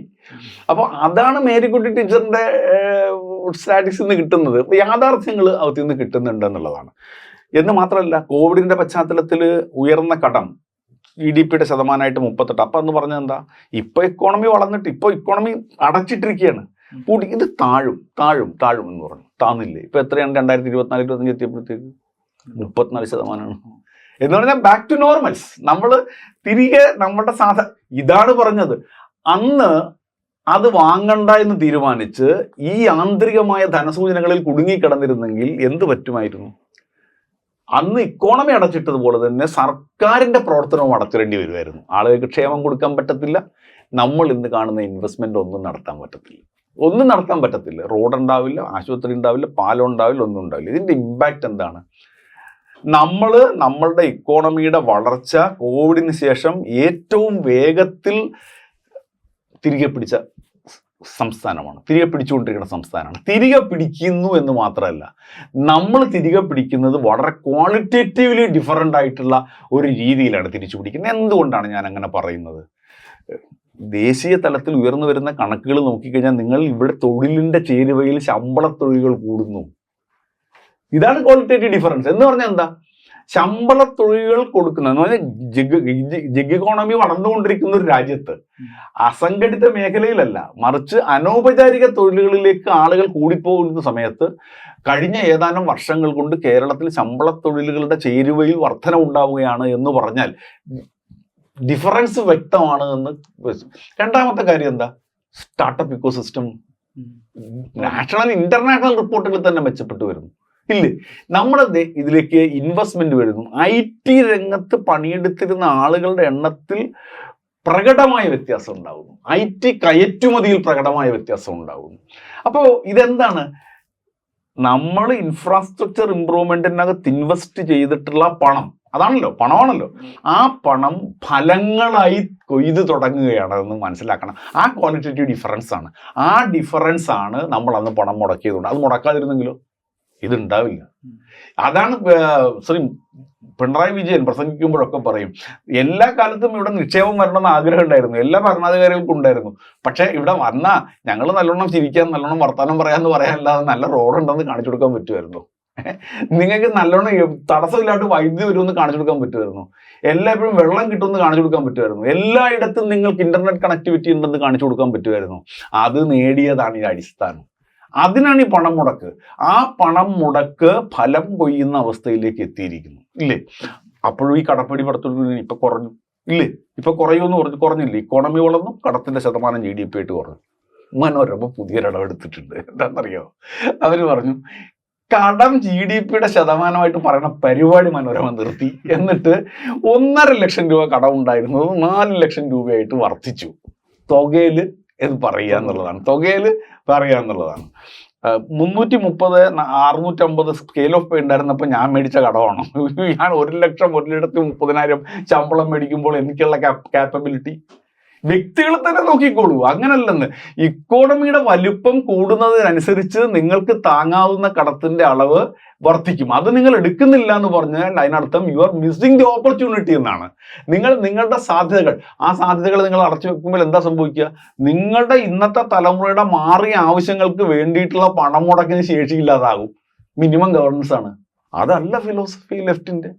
അപ്പോൾ അതാണ് മേരിക്കുട്ടി ടീച്ചറിൻ്റെ സ്റ്റാറ്റിക്സിൽ നിന്ന് കിട്ടുന്നത്. യാഥാർത്ഥ്യങ്ങൾ അതിൽ നിന്ന് കിട്ടുന്നുണ്ട് എന്നുള്ളതാണ്. എന്ന് മാത്രമല്ല, കോവിഡിൻ്റെ പശ്ചാത്തലത്തിൽ ഉയർന്ന കടം GDP-യുടെ ശതമാനമായിട്ട് 38. അപ്പം എന്ന് പറഞ്ഞത് എന്താ? ഇപ്പോൾ ഇക്കോണമി വളർന്നിട്ട് ഇപ്പോൾ ഇക്കോണമി അടച്ചിട്ടിരിക്കുകയാണ്. കൂടി ഇത് താഴും എന്ന് പറഞ്ഞു. താന്നില്ലേ? ഇപ്പോൾ എത്രയാണ് 2024-25 എത്തിയപ്പോഴത്തേക്ക് 34%. എന്ന് പറഞ്ഞാൽ ബാക്ക് ടു നോർമൽസ്. നമ്മൾ തിരികെ നമ്മുടെ ഇതാണ് പറഞ്ഞത്. അന്ന് അത് വാങ്ങണ്ട എന്ന് തീരുമാനിച്ച് ഈ യാന്ത്രികമായ ധനസൂചനകളിൽ കുടുങ്ങിക്കിടന്നിരുന്നെങ്കിൽ എന്ത് പറ്റുമായിരുന്നു? അന്ന് ഇക്കോണമി അടച്ചിട്ടതുപോലെ തന്നെ സർക്കാരിൻ്റെ പ്രവർത്തനവും അടച്ചിടേണ്ടി വരുമായിരുന്നു. ആളുകൾക്ക് ക്ഷേമം കൊടുക്കാൻ പറ്റത്തില്ല. നമ്മൾ ഇന്ന് കാണുന്ന ഇൻവെസ്റ്റ്മെൻ്റ് ഒന്നും നടത്താൻ പറ്റത്തില്ല. റോഡ് ഉണ്ടാവില്ല, ആശുപത്രി ഉണ്ടാവില്ല, പാലം ഉണ്ടാവില്ല, ഒന്നും ഉണ്ടാവില്ല. ഇതിൻ്റെ ഇമ്പാക്റ്റ് എന്താണ്? നമ്മളുടെ ഇക്കോണമിയുടെ വളർച്ച കോവിഡിന് ശേഷം ഏറ്റവും വേഗത്തിൽ തിരികെ പിടിച്ചുകൊണ്ടിരിക്കുന്ന സംസ്ഥാനമാണ്. തിരികെ പിടിക്കുന്നു എന്ന് മാത്രമല്ല, നമ്മൾ തിരികെ പിടിക്കുന്നത് വളരെ ക്വാളിറ്റേറ്റീവ്ലി ഡിഫറൻ്റ് ആയിട്ടുള്ള ഒരു രീതിയിലാണ് തിരിച്ചു പിടിക്കുന്നത്. എന്തുകൊണ്ടാണ് ഞാൻ അങ്ങനെ പറയുന്നത്? ദേശീയ തലത്തിൽ ഉയർന്നു വരുന്ന കണക്കുകൾ നോക്കിക്കഴിഞ്ഞാൽ നിങ്ങൾ ഇവിടെ തൊഴിലിൻ്റെ ചേരുവയിൽ ശമ്പള തൊഴിലുകൾ കൂടുന്നു. ഇതാണ് ക്വാളിറ്റേറ്റീവ് ഡിഫറൻസ്. എന്ന് പറഞ്ഞാൽ എന്താ? ശമ്പള തൊഴിലുകൾ കൊടുക്കുന്നത് എന്ന് പറഞ്ഞാൽ ജിഗ് ഇക്കോണമി വളർന്നുകൊണ്ടിരിക്കുന്ന ഒരു രാജ്യത്ത് അസംഘടിത മേഖലയിലല്ല, മറിച്ച് അനൗപചാരിക തൊഴിലുകളിലേക്ക് ആളുകൾ കൂടിപ്പോകുന്ന സമയത്ത് കഴിഞ്ഞ ഏതാനും വർഷങ്ങൾ കൊണ്ട് കേരളത്തിൽ ശമ്പള തൊഴിലുകളുടെ ചേരുവയിൽ വർധന ഉണ്ടാവുകയാണ് എന്ന് പറഞ്ഞാൽ ഡിഫറൻസ് വ്യക്തമാണ് എന്ന്. രണ്ടാമത്തെ കാര്യം എന്താ? സ്റ്റാർട്ടപ്പ് ഇക്കോസിസ്റ്റം നാഷണൽ ഇന്റർനാഷണൽ റിപ്പോർട്ടുകൾ തന്നെ മെച്ചപ്പെട്ടു വരുന്നു. ഇല്ലേ? നമ്മുടെ ഇതിലേക്ക് ഇൻവെസ്റ്റ്മെന്റ് വരുന്നു. IT രംഗത്ത് പണിയെടുത്തിരുന്ന ആളുകളുടെ എണ്ണത്തിൽ പ്രകടമായ വ്യത്യാസം ഉണ്ടാകുന്നു. IT കയറ്റുമതിയിൽ പ്രകടമായ വ്യത്യാസം ഉണ്ടാകുന്നു. അപ്പോൾ ഇതെന്താണ്? നമ്മൾ ഇൻഫ്രാസ്ട്രക്ചർ ഇംപ്രൂവ്മെന്റിനകത്ത് ഇൻവെസ്റ്റ് ചെയ്തിട്ടുള്ള പണമാണല്ലോ. ആ പണം ഫലങ്ങളായി കൊയ്ത് തുടങ്ങുകയാണ് എന്ന് മനസ്സിലാക്കണം. ആ ക്വാളിറ്റേറ്റീവ് ഡിഫറൻസ് ആണ്. നമ്മൾ അന്ന് പണം മുടക്കിയതുകൊണ്ട്. അത് മുടക്കാതിരുന്നെങ്കിലോ ഇതുണ്ടാവില്ല. അതാണ് ശ്രീ പിണറായി വിജയൻ പ്രസംഗിക്കുമ്പോഴൊക്കെ പറയും, എല്ലാ കാലത്തും ഇവിടെ നിക്ഷേപം വരണമെന്ന് ആഗ്രഹം ഉണ്ടായിരുന്നു, എല്ലാ ഭരണാധികാരികൾക്കും ഉണ്ടായിരുന്നു. പക്ഷേ ഇവിടെ വന്നാൽ ഞങ്ങൾ നല്ലോണം ചിരിക്കാൻ, നല്ലോണം വർത്തമാനം പറയാമെന്ന് പറയാനല്ലാതെ നല്ല റോഡുണ്ടെന്ന് കാണിച്ചു കൊടുക്കാൻ പറ്റുമായിരുന്നു. നിങ്ങൾക്ക് നല്ലോണം തടസ്സമില്ലാണ്ട് വൈദ്യുതി വരുമെന്ന് കാണിച്ചു കൊടുക്കാൻ പറ്റുമായിരുന്നു. എല്ലായ്പ്പോഴും വെള്ളം കിട്ടുമെന്ന് കാണിച്ചു കൊടുക്കാൻ പറ്റുമായിരുന്നു. എല്ലായിടത്തും നിങ്ങൾക്ക് ഇന്റർനെറ്റ് കണക്ടിവിറ്റി ഉണ്ടെന്ന് കാണിച്ചു കൊടുക്കാൻ പറ്റുമായിരുന്നു. അത് നേടിയതാണ് ഈ അടിസ്ഥാനം. അതിനാണ് ഈ പണം മുടക്ക്. ആ പണം മുടക്ക് ഫലം കൊയ്യുന്ന അവസ്ഥയിലേക്ക് എത്തിയിരിക്കുന്നു, ഇല്ലേ? അപ്പോഴും ഈ കടപ്പടി പടത്തോട് ഇപ്പൊ കുറഞ്ഞു, ഇല്ലേ? ഇപ്പൊ കുറയുമെന്ന് കുറഞ്ഞില്ലേ? ഇക്കോണമി വളർന്നു, കടത്തിന്റെ ശതമാനം GDP ആയിട്ട് കുറഞ്ഞു. മനോരമ പുതിയൊരിടവെടുത്തിട്ടുണ്ട്. എന്താണെന്നറിയോ? അവര് പറഞ്ഞു, കടം GDP-യുടെ ശതമാനമായിട്ട് പറയുന്ന പരിപാടി മനോരമ നിർത്തി. എന്നിട്ട് 1.5 ലക്ഷം രൂപ കടം ഉണ്ടായിരുന്നത് 4 ലക്ഷം രൂപയായിട്ട് വർദ്ധിച്ചു. തുകയിൽ ഇത് പറയുക എന്നുള്ളതാണ്, തുകയിൽ പറയുക എന്നുള്ളതാണ്. 330, 650 സ്കെയിൽ ഓഫ് പേ ഉണ്ടായിരുന്നപ്പോൾ ഞാൻ മേടിച്ച കടമാണ്. ഞാൻ 1 ലക്ഷം 1,30,000 ശമ്പളം മേടിക്കുമ്പോൾ എനിക്കുള്ള കാപ്പബിലിറ്റി വ്യക്തികൾ തന്നെ നോക്കിക്കോളൂ. അങ്ങനല്ലെന്ന്, ഇക്കോണമിയുടെ വലുപ്പം കൂടുന്നതിനനുസരിച്ച് നിങ്ങൾക്ക് താങ്ങാവുന്ന കടത്തിന്റെ അളവ് വർദ്ധിക്കും. അത് നിങ്ങൾ എടുക്കുന്നില്ല എന്ന് പറഞ്ഞാൽ അതിനർത്ഥം you are missing the opportunity എന്നാണ്. നിങ്ങളുടെ സാധ്യതകൾ, ആ സാധ്യതകൾ നിങ്ങൾ അടച്ചു വെക്കുമ്പോൾ എന്താ സംഭവിക്കുക? നിങ്ങളുടെ ഇന്നത്തെ തലമുറയുടെ മാറിയ ആവശ്യങ്ങൾക്ക് വേണ്ടിയിട്ടുള്ള പണം മുടക്കിന് ശേഷിയില്ലാതാകും. മിനിമം ഗവർണൻസ് ആണ്, അതല്ല ഫിലോസഫി ലെഫ്റ്റിന്റെ.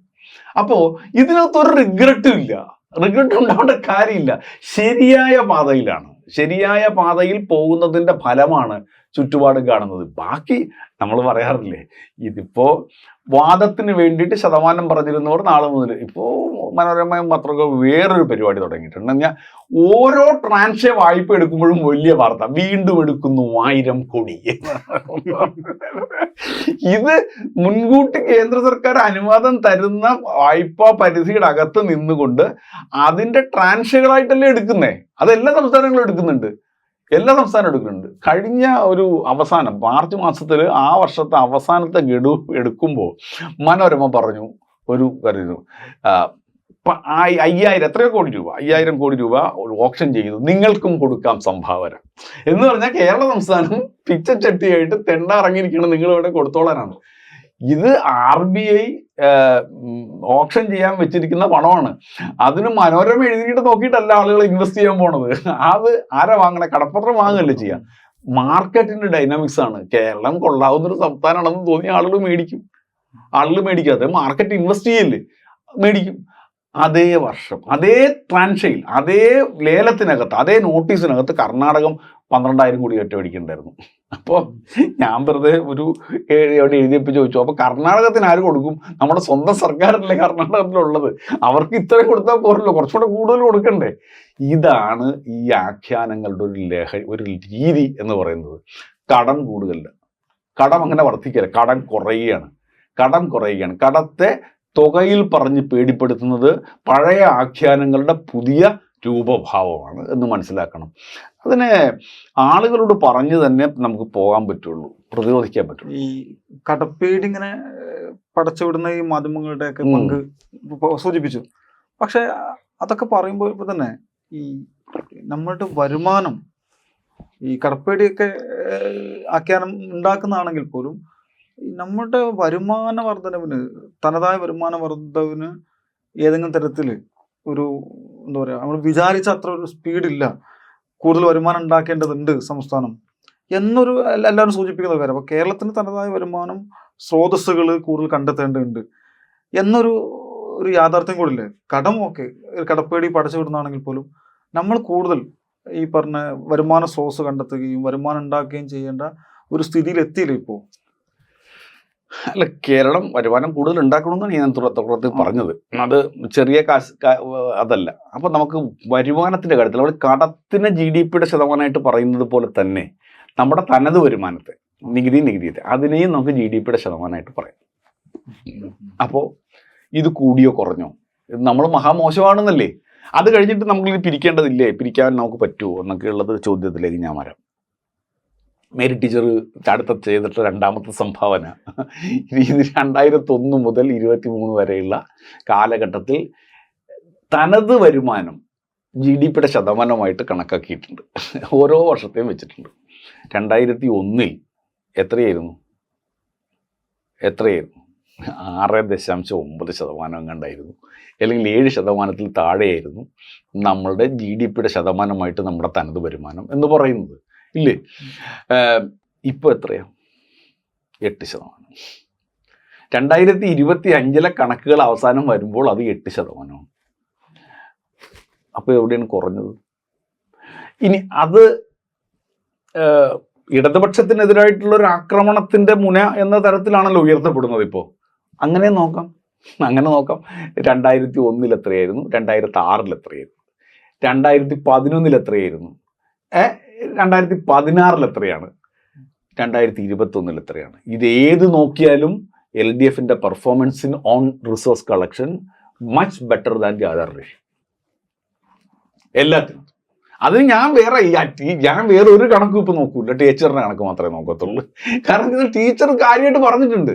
അപ്പോ ഇതിനകത്തൊരു റിഗ്രറ്റും ഇല്ല, റിഗ്രറ്റ് ഉണ്ടാവേണ്ട കാര്യമില്ല. ശരിയായ പാതയിലാണ്, ശരിയായ പാതയിൽ പോകുന്നതിൻ്റെ ഫലമാണ് ചുറ്റുപാടും കാണുന്നത്. ബാക്കി നമ്മൾ പറയാറില്ലേ, ഇതിപ്പോ വാദത്തിന് വേണ്ടിയിട്ട് ശതമാനം പറഞ്ഞിരുന്നവർ നാളെ മുതൽ ഇപ്പോൾ മനോരമയും പത്രമൊക്കെ വേറൊരു പരിപാടി തുടങ്ങിയിട്ടുണ്ട്. എന്നാൽ ഓരോ ട്രാൻഷെ വായ്പ എടുക്കുമ്പോഴും വലിയ വാർത്ത, വീണ്ടും എടുക്കുന്നു 1000 കോടി. ഇത് മുൻകൂട്ടി കേന്ദ്ര സർക്കാർ അനുവാദം തരുന്ന വായ്പാ പരിധിയുടെ അകത്ത് നിന്നുകൊണ്ട് അതിന്റെ ട്രാൻഷുകളായിട്ടല്ലേ എടുക്കുന്നേ. അതെല്ലാ സംസ്ഥാനങ്ങളും എടുക്കുന്നുണ്ട്, എല്ലാ സംസ്ഥാനവും എടുക്കുന്നുണ്ട്. കഴിഞ്ഞ ഒരു അവസാനം മാർച്ച് മാസത്തിൽ ആ വർഷത്തെ അവസാനത്തെ ഗഡു എടുക്കുമ്പോൾ മനോരമ പറഞ്ഞു ഒരു കരുതു 5000 എത്രയോ കോടി രൂപ, 5000 കോടി രൂപ ഓപ്ഷൻ ചെയ്തു, നിങ്ങൾക്കും കൊടുക്കാം സംഭാവന എന്ന് പറഞ്ഞാൽ കേരള സംസ്ഥാനം പിച്ചച്ചട്ടിയായിട്ട് തെണ്ട ഇറങ്ങിയിരിക്കണം, നിങ്ങൾ ഇവിടെ കൊടുത്തോളാനാണ്. ഇത് RBI ഓപ്ഷൻ ചെയ്യാൻ വെച്ചിരിക്കുന്ന പണമാണ്. അതിന് മനോരമ എഴുതിയിട്ട് നോക്കിയിട്ടല്ല ആളുകൾ ഇൻവെസ്റ്റ് ചെയ്യാൻ പോണത്. അത് ആരാ വാങ്ങണേ? കടപ്പത്രം വാങ്ങല്ലേ ചെയ്യാം. മാർക്കറ്റിന്റെ ഡൈനാമിക്സ് ആണ്. കേരളം കൊള്ളാവുന്നൊരു സംസ്ഥാനമാണെന്ന് തോന്നിയ ആളുകൾ മേടിക്കും, ആളുകൾ മേടിക്കാതെ മാർക്കറ്റ് ഇൻവെസ്റ്റ് ചെയ്യല്ലേ, മേടിക്കും. അതേ വർഷം അതേ ട്രാൻഷയിൽ അതേ ലേലത്തിനകത്ത് അതേ നോട്ടീസിനകത്ത് കർണാടകം 12,000 കോടി ഒറ്റ മേടിക്കുന്നുണ്ടായിരുന്നു. അപ്പോൾ ഞാൻ വെറുതെ ഒരു എവിടെ എഴുതിയപ്പോൾ ചോദിച്ചു, അപ്പോൾ കർണാടകത്തിന് ആര് കൊടുക്കും? നമ്മുടെ സ്വന്തം സർക്കാരല്ലേ കർണാടകത്തിലുള്ളത്, അവർക്ക് ഇത്ര കൊടുത്താൽ പോരല്ലോ, കുറച്ചുകൂടെ കൂടുതൽ കൊടുക്കണ്ടേ? ഇതാണ് ഈ ആഖ്യാനങ്ങളുടെ ഒരു രീതി എന്ന് പറയുന്നത്. കടം കൂടുതലല്ല, കടം അങ്ങനെ വർദ്ധിക്കില്ല, കടം കുറയുകയാണ്. കടത്തെ തുകയിൽ പറഞ്ഞ് പേടിപ്പെടുത്തുന്നത് പഴയ ആഖ്യാനങ്ങളുടെ പുതിയ രൂപഭാവമാണ് എന്ന് മനസ്സിലാക്കണം. അതിനെ ആളുകളോട് പറഞ്ഞു തന്നെ നമുക്ക് പോകാൻ പറ്റുള്ളൂ, പ്രതിരോധിക്കാൻ പറ്റുള്ളൂ. ഈ കടപ്പേടി ഇങ്ങനെ പടച്ചുവിടുന്ന ഈ മാധ്യമങ്ങളുടെയൊക്കെ പങ്ക് സൂചിപ്പിച്ചു. പക്ഷെ അതൊക്കെ പറയുമ്പോൾ ഇപ്പൊ തന്നെ ഈ നമ്മളുടെ വരുമാനം ഈ കടപ്പേടിയൊക്കെ ആഖ്യാനം ഉണ്ടാക്കുന്നതാണെങ്കിൽ പോലും നമ്മുടെ വരുമാന വർധനവിന്, തനതായ വരുമാന വർധനവിന് ഏതെങ്കിലും തരത്തിൽ ഒരു എന്താ പറയുക, നമ്മൾ വിചാരിച്ച അത്ര ഒരു സ്പീഡില്ല, കൂടുതൽ വരുമാനം ഉണ്ടാക്കേണ്ടതുണ്ട് സംസ്ഥാനം എന്നൊരു എല്ലാവരും സൂചിപ്പിക്കുന്ന കാര്യം. അപ്പോൾ കേരളത്തിന് തനതായ വരുമാനം സ്രോതസ്സുകൾ കൂടുതൽ കണ്ടെത്തേണ്ടതുണ്ട് എന്നൊരു യാഥാർത്ഥ്യം കൂടില്ലേ. കടം ഒക്കെ കടപ്പേടി പടച്ചു വിടുന്നതാണെങ്കിൽ പോലും നമ്മൾ കൂടുതൽ ഈ പറഞ്ഞ വരുമാന സ്രോതസ് കണ്ടെത്തുകയും വരുമാനം ഉണ്ടാക്കുകയും ചെയ്യേണ്ട ഒരു സ്ഥിതിയിൽ എത്തിയില്ല ഇപ്പോൾ. അല്ല, കേരളം വരുമാനം കൂടുതൽ ഉണ്ടാക്കണമെന്നാണ് ഞാൻ തുടക്കത്തിൽ പറഞ്ഞത്. അത് ചെറിയ കാശ് അതല്ല. അപ്പം നമുക്ക് വരുമാനത്തിൻ്റെ കാര്യത്തിൽ അവിടെ കടത്തിന് GDP-യുടെ ശതമാനമായിട്ട് പറയുന്നത് പോലെ തന്നെ നമ്മുടെ തനത് വരുമാനത്തെ, നികുതിയത്തെ അതിനെയും നമുക്ക് GDP-യുടെ ശതമാനമായിട്ട് പറയാം. അപ്പോൾ ഇത് കൂടിയോ കുറഞ്ഞോ, ഇത് നമ്മൾ മഹാമോശമാണെന്നല്ലേ? അത് കഴിഞ്ഞിട്ട് നമ്മളിത് പിരിക്കേണ്ടതില്ലേ, പിരിക്കാൻ നമുക്ക് പറ്റുമോ എന്നൊക്കെ ഉള്ളത് ചോദ്യത്തിലേക്ക് ഞാൻ വരാം. മേരി ടീച്ചർ അടുത്ത ചെയ്തിട്ട് രണ്ടാമത്തെ സംഭാവന, ഇത് 2001 മുതൽ 2023 വരെയുള്ള കാലഘട്ടത്തിൽ തനത് വരുമാനം GDP-യുടെ ശതമാനമായിട്ട് കണക്കാക്കിയിട്ടുണ്ട്. ഓരോ വർഷത്തെയും വെച്ചിട്ടുണ്ട്. 2001 എത്രയായിരുന്നു? എത്രയായിരുന്നു? 6.9% എങ്ങാണ്ടായിരുന്നു, അല്ലെങ്കിൽ 7% താഴെയായിരുന്നു നമ്മളുടെ GDP-യുടെ ശതമാനമായിട്ട് നമ്മുടെ തനത് വരുമാനം എന്ന് പറയുന്നത്, ഇല്ലേ? ഇപ്പോൾ എത്രയാണ്? 8%. 2025 കണക്കുകൾ അവസാനം വരുമ്പോൾ അത് 8%. അപ്പോൾ എവിടെയാണ് കുറഞ്ഞത്? ഇനി അത് ഇടതുപക്ഷത്തിനെതിരായിട്ടുള്ള ഒരു ആക്രമണത്തിൻ്റെ മുന എന്ന തരത്തിലാണല്ലോ ഉയർത്തപ്പെടുന്നത്. ഇപ്പോൾ അങ്ങനെ നോക്കാം. 2001 എത്രയായിരുന്നു? 2006 എത്രയായിരുന്നു? 2011 എത്രയായിരുന്നു? 2016 എത്രയാണ്? 2021 എത്രയാണ്? ഇതേത് നോക്കിയാലും LDFിൻ്റെ performance on resource collection much better than the other ratio. എല്ലാത്തിനും. അതിന് ഞാൻ വേറെ ഒരു കണക്കും ഇപ്പം നോക്കൂല, ടീച്ചറിൻ്റെ കണക്ക് മാത്രമേ നോക്കത്തുള്ളൂ. കാരണം ഇത് ടീച്ചർ കാര്യമായിട്ട് പറഞ്ഞിട്ടുണ്ട്.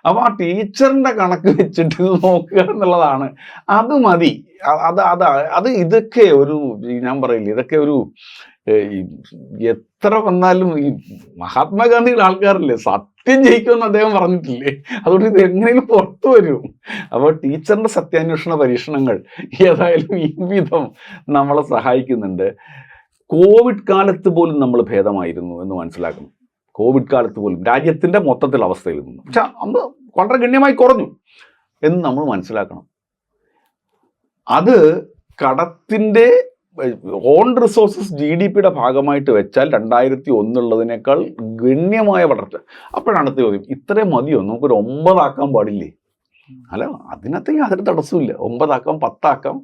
അപ്പോൾ ആ ടീച്ചറിൻ്റെ കണക്ക് വെച്ചിട്ട് ഇത് നോക്കുക എന്നുള്ളതാണ്. അത് മതി. അത് ഇതൊക്കെ ഒരു, ഞാൻ പറയില്ലേ, ഇതൊക്കെ ഒരു എത്ര വന്നാലും ഈ മഹാത്മാഗാന്ധിയുടെ ആൾക്കാരല്ലേ സത്യം ജയിക്കുമെന്ന് അദ്ദേഹം പറഞ്ഞിട്ടില്ലേ? അതുകൊണ്ട് ഇത് എങ്ങനെയും പുറത്തു വരും. അപ്പോൾ ടീച്ചറിൻ്റെ സത്യാന്വേഷണ പരീക്ഷണങ്ങൾ ഏതായാലും ഈ വിധം നമ്മളെ സഹായിക്കുന്നുണ്ട്. കോവിഡ് കാലത്ത് പോലും നമ്മൾ ഭേദമായിരുന്നു എന്ന് മനസ്സിലാക്കണം. കോവിഡ് കാലത്ത് പോലും രാജ്യത്തിൻ്റെ മൊത്തത്തിൽ അവസ്ഥയിൽ നിന്നും, പക്ഷെ അന്ന് വളരെ ഗണ്യമായി കുറഞ്ഞു എന്ന് നമ്മൾ മനസ്സിലാക്കണം. അത് കടത്തിൻ്റെ ഓൺ റിസോഴ്സസ് GDP-യുടെ ഭാഗമായിട്ട് വെച്ചാൽ 2001 ഗണ്യമായ വളർച്ച. അപ്പോഴാണ് ചോദ്യം, ഇത്രയും മതിയോ? നമുക്കൊരു 9 ആക്കാൻ പാടില്ലേ? അല്ല, അതിനകത്ത് യാതൊരു തടസ്സമില്ല. 9 ആക്കാം, 10 ആക്കാം,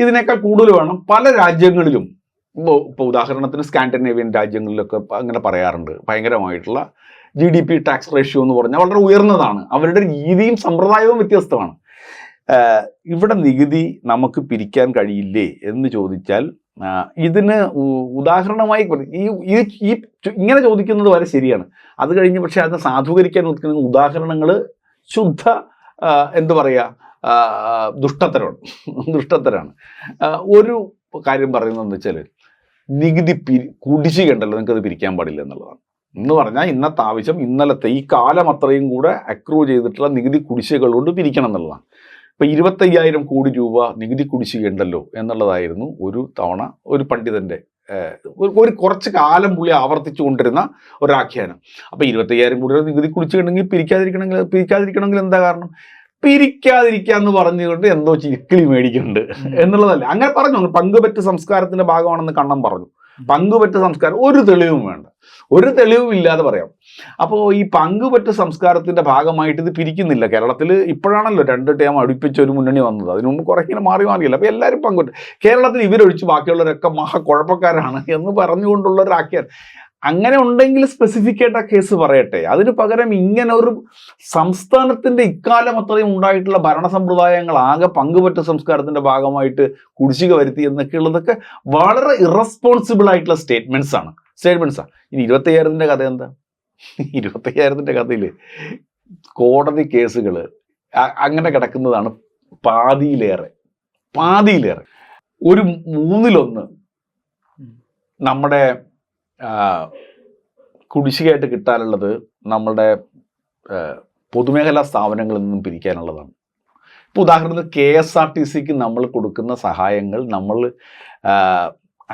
ഇതിനേക്കാൾ കൂടുതൽ വേണം. പല രാജ്യങ്ങളിലും ഇപ്പോൾ ഉദാഹരണത്തിന് സ്കാൻഡിനേവിയൻ രാജ്യങ്ങളിലൊക്കെ അങ്ങനെ പറയാറുണ്ട്, ഭയങ്കരമായിട്ടുള്ള GDP ടാക്സ് റേഷ്യോ എന്ന് പറഞ്ഞാൽ വളരെ ഉയർന്നതാണ്. അവരുടെ രീതിയും സമ്പ്രദായവും വ്യത്യസ്തമാണ്. ഇവിടെ നികുതി നമുക്ക് പിരിക്കാൻ കഴിയില്ലേ എന്ന് ചോദിച്ചാൽ, ഇതിന് ഉദാഹരണമായി ഈ ഇങ്ങനെ ചോദിക്കുന്നത് വരെ ശരിയാണ്. അത് കഴിഞ്ഞ് പക്ഷേ അത് സാധൂകരിക്കാൻ നോക്കുന്ന ഉദാഹരണങ്ങൾ ശുദ്ധ എന്താ പറയുക, ദുഷ്ടത്തരാണ്. ഒരു കാര്യം പറയുന്നതെന്ന് വെച്ചാൽ, നികുതി കുടിശ്ശിക ഉണ്ടല്ലോ, നിങ്ങൾക്കത് പിരിക്കാൻ പാടില്ല എന്നുള്ളതാണ്. എന്ന് പറഞ്ഞാൽ ഇന്നത്തെ ആവശ്യം, ഇന്നലത്തെ ഈ കാലം അത്രയും കൂടെ അക്രൂ ചെയ്തിട്ടുള്ള നികുതി കുടിശ്ശികകൾ കൊണ്ട് പിരിക്കണം എന്നുള്ളതാണ്. ഇപ്പോൾ 25,000 കോടി രൂപ നികുതി കുടിശ്ശിക ഉണ്ടല്ലോ എന്നുള്ളതായിരുന്നു ഒരു തവണ ഒരു പണ്ഡിതൻ്റെ ഒരു കുറച്ച് കാലം പുള്ളി ആവർത്തിച്ചു കൊണ്ടിരുന്ന ഒരാഖ്യാനം. അപ്പോൾ 25,000 കോടി നികുതി കുടിശ്ശിക ഉണ്ടെങ്കിൽ പിരിക്കാതിരിക്കണമെങ്കിൽ എന്താ കാരണം? പിരിക്കാതിരിക്കാന്ന് പറഞ്ഞുകൊണ്ട് എന്തോ ചിക്കിളി മേടിക്കുന്നുണ്ട് എന്നുള്ളതല്ല. അങ്ങനെ പറഞ്ഞു, പങ്കുപറ്റ് സംസ്കാരത്തിന്റെ ഭാഗമാണെന്ന് കണ്ണം പറഞ്ഞു. പങ്കുപറ്റ് സംസ്കാരം ഒരു തെളിവും വേണ്ട, ഒരു തെളിവും ഇല്ലാതെ പറയാം. അപ്പോൾ ഈ പങ്കുപറ്റ് സംസ്കാരത്തിന്റെ ഭാഗമായിട്ട് ഇത് പിരിക്കുന്നില്ല. കേരളത്തിൽ ഇപ്പോഴാണല്ലോ 2 ടേം അടുപ്പിച്ച് ഒരു മുന്നണി വന്നത്. അതിനു മുമ്പ് കുറെ ഇങ്ങനെ മാറിയല്ല. അപ്പോൾ എല്ലാവരും പങ്കുപറ്റ്, കേരളത്തിൽ ഇവരൊഴിച്ച് ബാക്കിയുള്ളവരൊക്കെ മഹാകുഴപ്പക്കാരാണ് എന്ന് പറഞ്ഞുകൊണ്ടുള്ള ഒരു ആഖ്യാനം. അങ്ങനെ ഉണ്ടെങ്കിൽ സ്പെസിഫിക് ആയിട്ട് ആ കേസ് പറയട്ടെ. അതിന് പകരം ഇങ്ങനെ ഒരു സംസ്ഥാനത്തിൻ്റെ ഇക്കാലം അത്രയും ഉണ്ടായിട്ടുള്ള ഭരണ സമ്പ്രദായങ്ങൾ ആകെ പങ്കുപറ്റ സംസ്കാരത്തിൻ്റെ ഭാഗമായിട്ട് കുടിശ്ശിക വരുത്തി എന്നൊക്കെ ഉള്ളതൊക്കെ വളരെ ഇറസ്പോൺസിബിൾ ആയിട്ടുള്ള സ്റ്റേറ്റ്മെൻറ്റ്സാണ്. ഇനി 25,000 കഥ എന്താ? 25,000 കഥയിൽ കോടതി കേസുകൾ അങ്ങനെ കിടക്കുന്നതാണ് പാതിയിലേറെ. ഒരു 1/3 നമ്മുടെ കുടിശ്ശികയായിട്ട് കിട്ടാനുള്ളത് നമ്മളുടെ പൊതുമേഖലാ സ്ഥാപനങ്ങളിൽ നിന്നും പിരിക്കാനുള്ളതാണ്. ഇപ്പോൾ ഉദാഹരണത്തിന് KSRTCക്ക് നമ്മൾ കൊടുക്കുന്ന സഹായങ്ങൾ നമ്മൾ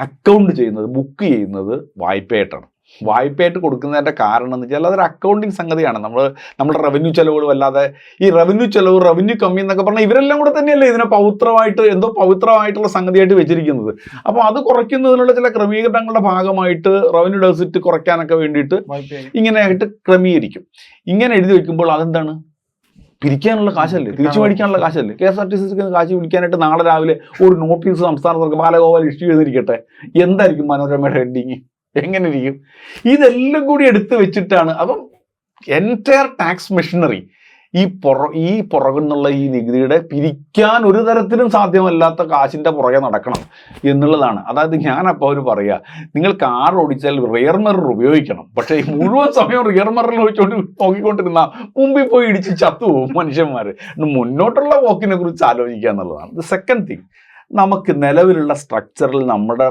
അക്കൗണ്ട് ചെയ്യുന്നത്, ബുക്ക് ചെയ്യുന്നത് വായ്പയായിട്ടാണ്. വായ്പയായിട്ട് കൊടുക്കുന്നതിൻ്റെ കാരണം എന്ന് വെച്ചാൽ അതൊരു അക്കൗണ്ടിങ് സംഗതിയാണ്. നമ്മുടെ റവന്യൂ ചെലവുകൾ വല്ലാതെ, ഈ റവന്യൂ ചെലവ്, റവന്യൂ കമ്മി എന്നൊക്കെ പറഞ്ഞാൽ ഇവരെല്ലാം കൂടെ തന്നെയല്ലേ ഇതിനെ പവിത്രമായിട്ടുള്ള സംഗതിയായിട്ട് വെച്ചിരിക്കുന്നത്. അപ്പോൾ അത് കുറയ്ക്കുന്നതിനുള്ള ചില ക്രമീകരണങ്ങളുടെ ഭാഗമായിട്ട് റവന്യൂ ഡെഫിസിറ്റ് കുറയ്ക്കാനൊക്കെ വേണ്ടിയിട്ട് ഇങ്ങനെയായിട്ട് ക്രമീകരിക്കും. ഇങ്ങനെ എഴുതി വെക്കുമ്പോൾ അതെന്താണ്? പിരിക്കാനുള്ള കാശല്ലേ, തിരിച്ചു മേടിക്കാനുള്ള കാശല്ലേ. KSRTCക്ക് കാശ് പിടിക്കാനായിട്ട് നാളെ രാവിലെ ഒരു നോട്ടീസ് സംസ്ഥാന സർക്കാർ ബാലഗോപാൽ ഇഷ്യൂ ചെയ്തിരിക്കട്ടെ, എന്തായിരിക്കും മനോരമയുടെ ഹെഡിങ്? എങ്ങനെ ഇരിക്കും? ഇതെല്ലാം കൂടി എടുത്തു വെച്ചിട്ടാണ്. അപ്പം എൻറ്റയർ ടാക്സ് മെഷീനറി ഈ പുറകുന്നുള്ള ഈ നികുതിയുടെ പിരിക്കാൻ ഒരു തരത്തിലും സാധ്യമല്ലാത്ത കാശിൻ്റെ പുറകെ നടക്കണം എന്നുള്ളതാണ്. അതായത് ഞാനപ്പോൾ അവർ പറയുക, നിങ്ങൾ കാർ ഓടിച്ചാൽ റിയർ മിറർ ഉപയോഗിക്കണം, പക്ഷേ ഈ മുഴുവൻ സമയം റിയർ മിററിൽ വെച്ചുകൊണ്ട് നോക്കിക്കൊണ്ടിരുന്ന മുമ്പിൽ പോയി ഇടിച്ച് ചത്തുപോകും മനുഷ്യന്മാർ. മുന്നോട്ടുള്ള പോക്കിനെ കുറിച്ച് ആലോചിക്കുക എന്നുള്ളതാണ്. ദ സെക്കൻഡ് തിങ്, നമുക്ക് നിലവിലുള്ള സ്ട്രക്ചറിൽ നമ്മുടെ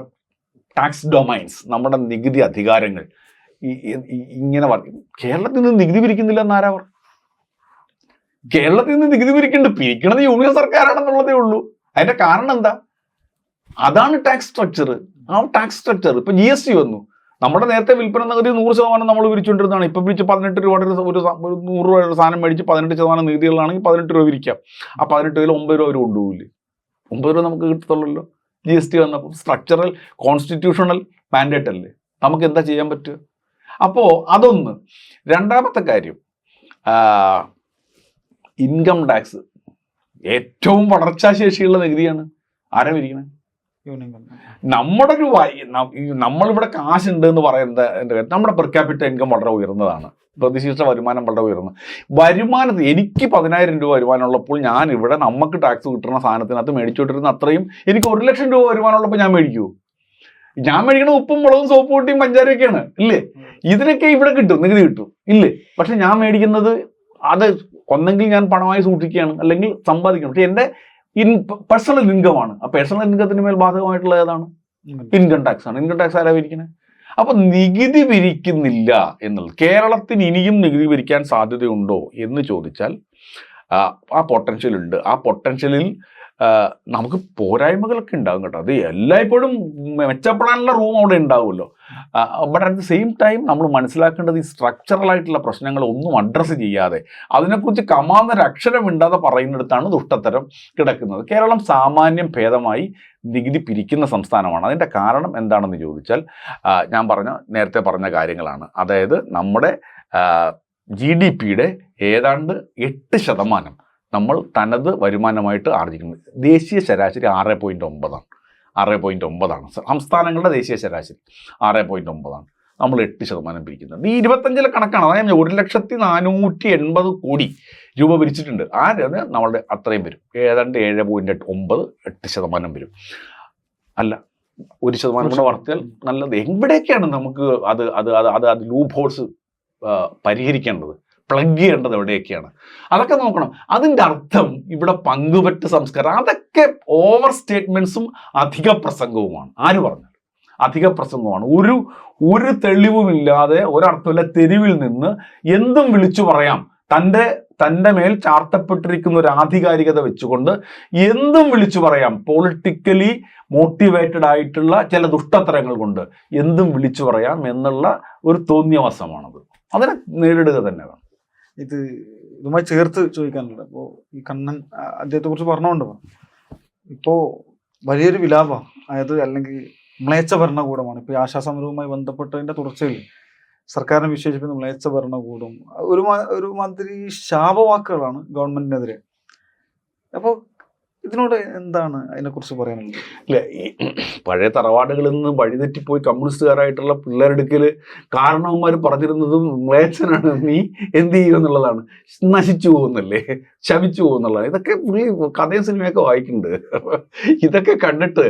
ടാക്സ് ഡൊമൈൻസ്, നമ്മുടെ നികുതി അധികാരങ്ങൾ ഇങ്ങനെ കേരളത്തിൽ നിന്ന് നികുതി പിരിക്കുന്നില്ല എന്നാരാ പറഞ്ഞു? കേരളത്തിൽ നിന്ന് നികുതി പിരിക്കണത് യൂണിയൻ സർക്കാരാണെന്നുള്ളതേ ഉള്ളൂ. അതിന്റെ കാരണം എന്താ? അതാണ് ടാക്സ് സ്ട്രക്ചർ. ആ ടാക്സ് സ്ട്രക്ചർ ഇപ്പൊ GST വന്നു. നമ്മുടെ നേരത്തെ വിൽപ്പന നികുതി 100% നമ്മൾ പിരിച്ചുകൊണ്ടിരുന്നതാണ്. ഇപ്പൊ പിരിച്ച് 18 രൂപയുടെ ഒരു 100 രൂപയുടെ സാധനം മേടിച്ച് 18% നികുതികളാണെങ്കിൽ 18 രൂപ പിരിക്കാം. ആ 18 രൂപയിൽ 9 രൂപ അവർ കൊണ്ടുപോകില്ലേ? 9 രൂപ നമുക്ക് കിട്ടത്തുള്ളല്ലോ. GST വന്നപ്പോൾ സ്ട്രക്ചറൽ കോൺസ്റ്റിറ്റ്യൂഷണൽ മാൻഡേറ്റ് അല്ലേ, നമുക്ക് എന്താ ചെയ്യാൻ പറ്റുക? അപ്പോൾ അതൊന്ന്. രണ്ടാമത്തെ കാര്യം, ഇൻകം ടാക്സ് ഏറ്റവും വളർച്ചാശേഷിയുള്ള നികുതിയാണ്. ആരാ പിരിക്കണേ? നമ്മുടെ ഒരു നമ്മളിവിടെ കാശുണ്ട് എന്ന് പറയുന്നത് നമ്മുടെ പെർ ക്യാപിറ്റൽ ഇൻകം വളരെ ഉയർന്നതാണ്. പ്രതിശീർഷ വരുമാനം വളരെ ഉയർന്നത്. വരുമാനത്തിൽ എനിക്ക് 10,000 രൂപ വരുമാനമുള്ളപ്പോൾ ഞാൻ ഇവിടെ നമുക്ക് ടാക്സ് കിട്ടുന്ന സാധനത്തിനകത്ത് മേടിച്ചുകൊണ്ടിരുന്ന അത്രയും എനിക്ക് 1 ലക്ഷം രൂപ വരുമാനമുള്ളപ്പോൾ ഞാൻ മേടിക്കൂ? ഞാൻ മേടിക്കണ ഉപ്പും മുളകും സോപ്പ് പൊട്ടിയും പഞ്ചാരയൊക്കെയാണ് ഇല്ലേ? ഇതിനൊക്കെ ഇവിടെ കിട്ടും, നികുതി കിട്ടും ഇല്ലേ? പക്ഷെ ഞാൻ മേടിക്കുന്നത് അത് ഒന്നെങ്കിൽ ഞാൻ പണമായി സൂക്ഷിക്കുകയാണ്, അല്ലെങ്കിൽ സമ്പാദിക്കണം. പക്ഷെ എൻ്റെ പേഴ്സണൽ ഇൻകം ആണ്. ആ പേഴ്സണൽ ഇൻകത്തിന് മേൽ ബാധകമായിട്ടുള്ള ഏതാണ്? ഇൻകം ടാക്സ് ആണ്. ഇൻകം ടാക്സ് ആരാ പിരിക്കണേ? അപ്പൊ നികുതി പിരിക്കുന്നില്ല എന്നുള്ളത്. കേരളത്തിന് ഇനിയും നികുതി പിരിക്കാൻ സാധ്യതയുണ്ടോ എന്ന് ചോദിച്ചാൽ ആ പൊട്ടൻഷ്യൽ ഉണ്ട്. ആ പൊട്ടൻഷ്യലിൽ നമുക്ക് പോരായ്മകളൊക്കെ ഉണ്ടാകും കേട്ടോ. അത് എല്ലായ്പ്പോഴും മെച്ചപ്പെടാനുള്ള റൂം അവിടെ ഉണ്ടാവുമല്ലോ. But at the same time നമ്മൾ മനസ്സിലാക്കേണ്ടത് ഈ സ്ട്രക്ചറലായിട്ടുള്ള പ്രശ്നങ്ങൾ ഒന്നും അഡ്രസ്സ് ചെയ്യാതെ അതിനെക്കുറിച്ച് കമാന്നൊരക്ഷരമിണ്ടാതെ പറയുന്നിടത്താണ് ദുഷ്ടത്തരം കിടക്കുന്നത്. കേരളം സാമാന്യം ഭേദമായി നികുതി പിരിക്കുന്ന സംസ്ഥാനമാണ്. അതിൻ്റെ കാരണം എന്താണെന്ന് ചോദിച്ചാൽ ഞാൻ നേരത്തെ പറഞ്ഞ കാര്യങ്ങളാണ്. അതായത് നമ്മുടെ GDP-യുടെ ഏതാണ്ട് 8% നമ്മൾ തനത് വരുമാനമായിട്ട് ആർജിക്കുന്നത്. ദേശീയ ശരാശരി 6.9 ആണ്. 6.9 സംസ്ഥാനങ്ങളുടെ ദേശീയ ശരാശരി 6.9. നമ്മൾ 8% പിരിക്കുന്നത്. ഈ 25-ലെ കണക്കാണ്. അതായത് 1,480 കോടി രൂപ പിരിച്ചിട്ടുണ്ട്. നമ്മളുടെ അത്രയും വരും. ഏതാണ്ട് 7.8% വരും. അല്ല, 1% കൂടെ വർത്തിയാൽ നല്ലത്. എവിടെയൊക്കെയാണ് നമുക്ക് അത് ലൂപ്പ് ഹോൾസ് പരിഹരിക്കേണ്ടത്, പ്ലഗ് ചെയ്യേണ്ടത് എവിടെയൊക്കെയാണ്? അതൊക്കെ നോക്കണം. അതിൻ്റെ അർത്ഥം ഇവിടെ പങ്കുപറ്റ് സംസ്കാരം, അതൊക്കെ ഓവർ സ്റ്റേറ്റ്മെൻറ്റ്സും അധിക പ്രസംഗവുമാണ്. ആര് പറഞ്ഞാൽ അധിക പ്രസംഗമാണ്. ഒരു തെളിവുമില്ലാതെ, ഒരർത്ഥമില്ല, തെരുവിൽ നിന്ന് എന്തും വിളിച്ചു പറയാം. തൻ്റെ മേൽ ചാർത്തപ്പെട്ടിരിക്കുന്ന ഒരു ആധികാരികത വെച്ചുകൊണ്ട് എന്തും വിളിച്ചു പറയാം. പൊളിറ്റിക്കലി മോട്ടിവേറ്റഡ് ആയിട്ടുള്ള ചില ദുഷ്ടത്തരങ്ങൾ കൊണ്ട് എന്തും വിളിച്ചു പറയാം എന്നുള്ള ഒരു തോന്നിയവാസമാണത്. അതിനെ നേരിടുക തന്നെ വേണം. ഇതുമായി ചേർത്ത് ചോദിക്കാനുള്ളത്, ഇപ്പോൾ ഈ കണ്ണൻ അദ്ദേഹത്തെ കുറിച്ച് പറഞ്ഞുകൊണ്ട് ഇപ്പോൾ വലിയൊരു വിലാപം, അതായത് അല്ലെങ്കിൽ മ്ലേച്ഛ ഭരണകൂടമാണ്. ഇപ്പോൾ ഈ ആശാസമരവുമായി ബന്ധപ്പെട്ടതിൻ്റെ തുടർച്ചയിൽ സർക്കാരിനെ വിശേഷിപ്പിക്കുന്ന മ്ലേച്ഛ ഭരണകൂടം ഒരുമാതിരി ശാപവാക്കുകളാണ് ഗവൺമെന്റിനെതിരെ. അപ്പോൾ ഇതിനോട് എന്താണ് അതിനെക്കുറിച്ച് പറയാനുള്ളത്? ഇല്ല, ഈ പഴയ തറവാടുകളിൽ നിന്ന് വഴിതെറ്റിപ്പോയി കമ്മ്യൂണിസ്റ്റുകാരായിട്ടുള്ള പിള്ളേരെടുക്കൽ കാരണവന്മാർ പറഞ്ഞിരുന്നതും മ്ലേച്ഛനാണ്, നീ എന്ത് ചെയ്യും എന്നുള്ളതാണ്. നശിച്ചു പോകുന്നല്ലേ, ശമിച്ചു പോകുന്നുള്ളതാണ്. ഇതൊക്കെ പുള്ളി കഥയും സിനിമയൊക്കെ വായിക്കുന്നുണ്ട്. ഇതൊക്കെ കണ്ടിട്ട്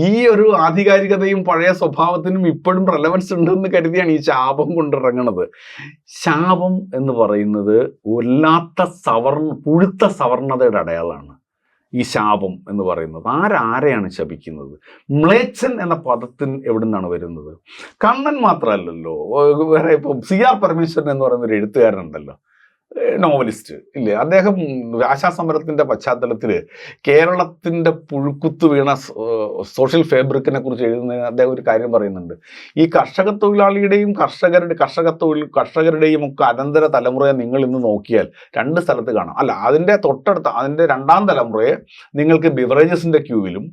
ഈ ഒരു ആധികാരികതയും പഴയ സ്വഭാവത്തിനും ഇപ്പോഴും റെലവൻസ് ഉണ്ടെന്ന് കരുതിയാണ് ഈ ശാപം കൊണ്ടിറങ്ങണത്. ശാപം എന്ന് പറയുന്നത് വല്ലാത്ത പുഴുത്ത സവർണതയുടെ അടയാളമാണ്. ഈ ശാപം എന്ന് പറയുന്നത് ആരെയാണ് ശപിക്കുന്നത്? മ്ലേച്ഛൻ എന്ന പദത്തിന് എവിടെ നിന്നാണ് വരുന്നത്? കണ്ണൻ മാത്രമല്ലല്ലോ, വേറെ ഇപ്പം CR പരമേശ്വരൻ എന്ന് പറയുന്ന ഒരു എഴുത്തുകാരനുണ്ടല്ലോ, നോവലിസ്റ്റ് ഇല്ലേ? അദ്ദേഹം ആശാസമരത്തിൻ്റെ പശ്ചാത്തലത്തിൽ കേരളത്തിൻ്റെ പുഴുക്കുത്തു വീണ സോഷ്യൽ ഫാബ്രിക്കിനെ കുറിച്ച് എഴുതുന്നതിന് അദ്ദേഹം ഒരു കാര്യം പറയുന്നുണ്ട്. ഈ കർഷക തൊഴിലാളിയുടെയും കർഷകരുടെയും ഒക്കെ അനന്തര തലമുറയെ നിങ്ങൾ ഇന്ന് നോക്കിയാൽ 2 സ്ഥലത്ത് കാണാം. അല്ല, അതിൻ്റെ തൊട്ടടുത്ത അതിൻ്റെ 2ാം തലമുറയെ നിങ്ങൾക്ക് ബിവറേജസിൻ്റെ ക്യൂവിലും,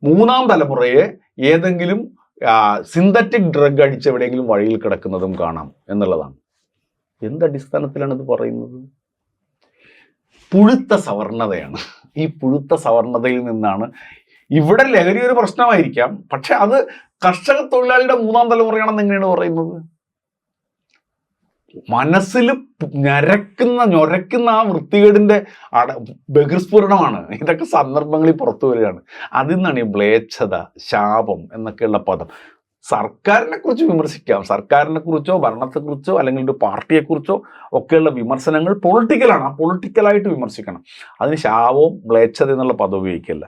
3ാം തലമുറയെ ഏതെങ്കിലും സിന്തറ്റിക് ഡ്രഗ് അടിച്ച് എവിടെയെങ്കിലും വഴിയിൽ കിടക്കുന്നതും കാണാം എന്നുള്ളതാണ്. എന്തടിസ്ഥാനത്തിലാണ് ഇത് പറയുന്നത്? പുഴുത്ത സവർണതയാണ്. ഈ പുഴുത്ത സവർണതയിൽ നിന്നാണ്. ഇവിടെ ലഹരി ഒരു പ്രശ്നമായിരിക്കാം, പക്ഷെ അത് കർഷക തൊഴിലാളിയുടെ 3ാം തലമുറയാണെന്ന് എങ്ങനെയാണ് പറയുന്നത്? മനസ്സിൽ ഞൊരക്കുന്ന ആ വൃത്തികേടിന്റെ ബഹിർസ്ഫുരണമാണ്. ഇതൊക്കെ സന്ദർഭങ്ങളിൽ പുറത്തു വരികയാണ്. അതിൽ നിന്നാണ് ഈ മ്ലേച്ഛത, ശാപം എന്നൊക്കെയുള്ള പദം. സർക്കാരിനെ കുറിച്ച് വിമർശിക്കാം, സർക്കാരിനെ കുറിച്ചോ ഭരണത്തെക്കുറിച്ചോ അല്ലെങ്കിൽ ഒരു പാർട്ടിയെക്കുറിച്ചോ ഒക്കെയുള്ള വിമർശനങ്ങൾ പൊളിറ്റിക്കലാണ്. ആ പൊളിറ്റിക്കലായിട്ട് വിമർശിക്കണം. അതിന് ശാപവും മ്ലേച്ഛത എന്നുള്ള പദം ഉപയോഗിക്കില്ല.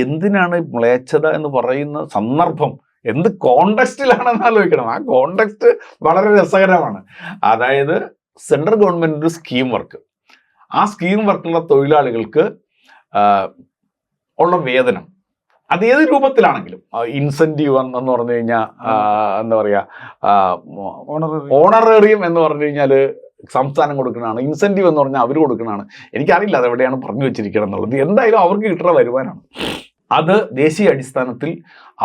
എന്തിനാണ് മ്ലേച്ഛത എന്ന് പറയുന്ന സന്ദർഭം, എന്ത് കോണ്ടെക്സ്റ്റിലാണെന്ന് ആലോചിക്കണം. ആ കോണ്ടെക്സ്റ്റ് വളരെ രസകരമാണ്. അതായത് സെൻട്രൽ ഗവൺമെൻറ് ഒരു സ്കീം വർക്ക്, ആ സ്കീം വർക്കുള്ള തൊഴിലാളികൾക്ക് ഉള്ള വേതനം അത് ഏത് രൂപത്തിലാണെങ്കിലും ഇൻസെൻറ്റീവ് എന്ന് പറഞ്ഞു കഴിഞ്ഞാൽ എന്താ പറയുക ഓണറേറിയം എന്ന് പറഞ്ഞു കഴിഞ്ഞാൽ സംസ്ഥാനം കൊടുക്കുന്നതാണ്, ഇൻസെൻറ്റീവ് എന്ന് പറഞ്ഞാൽ അവർ കൊടുക്കുന്നതാണ്. എനിക്കറിയില്ല അതെവിടെയാണ് പറഞ്ഞു വെച്ചിരിക്കണം എന്നുള്ളത്. എന്തായാലും അവർക്ക് കിട്ടുന്ന വരുമാനമാണ്. അത് ദേശീയ അടിസ്ഥാനത്തിൽ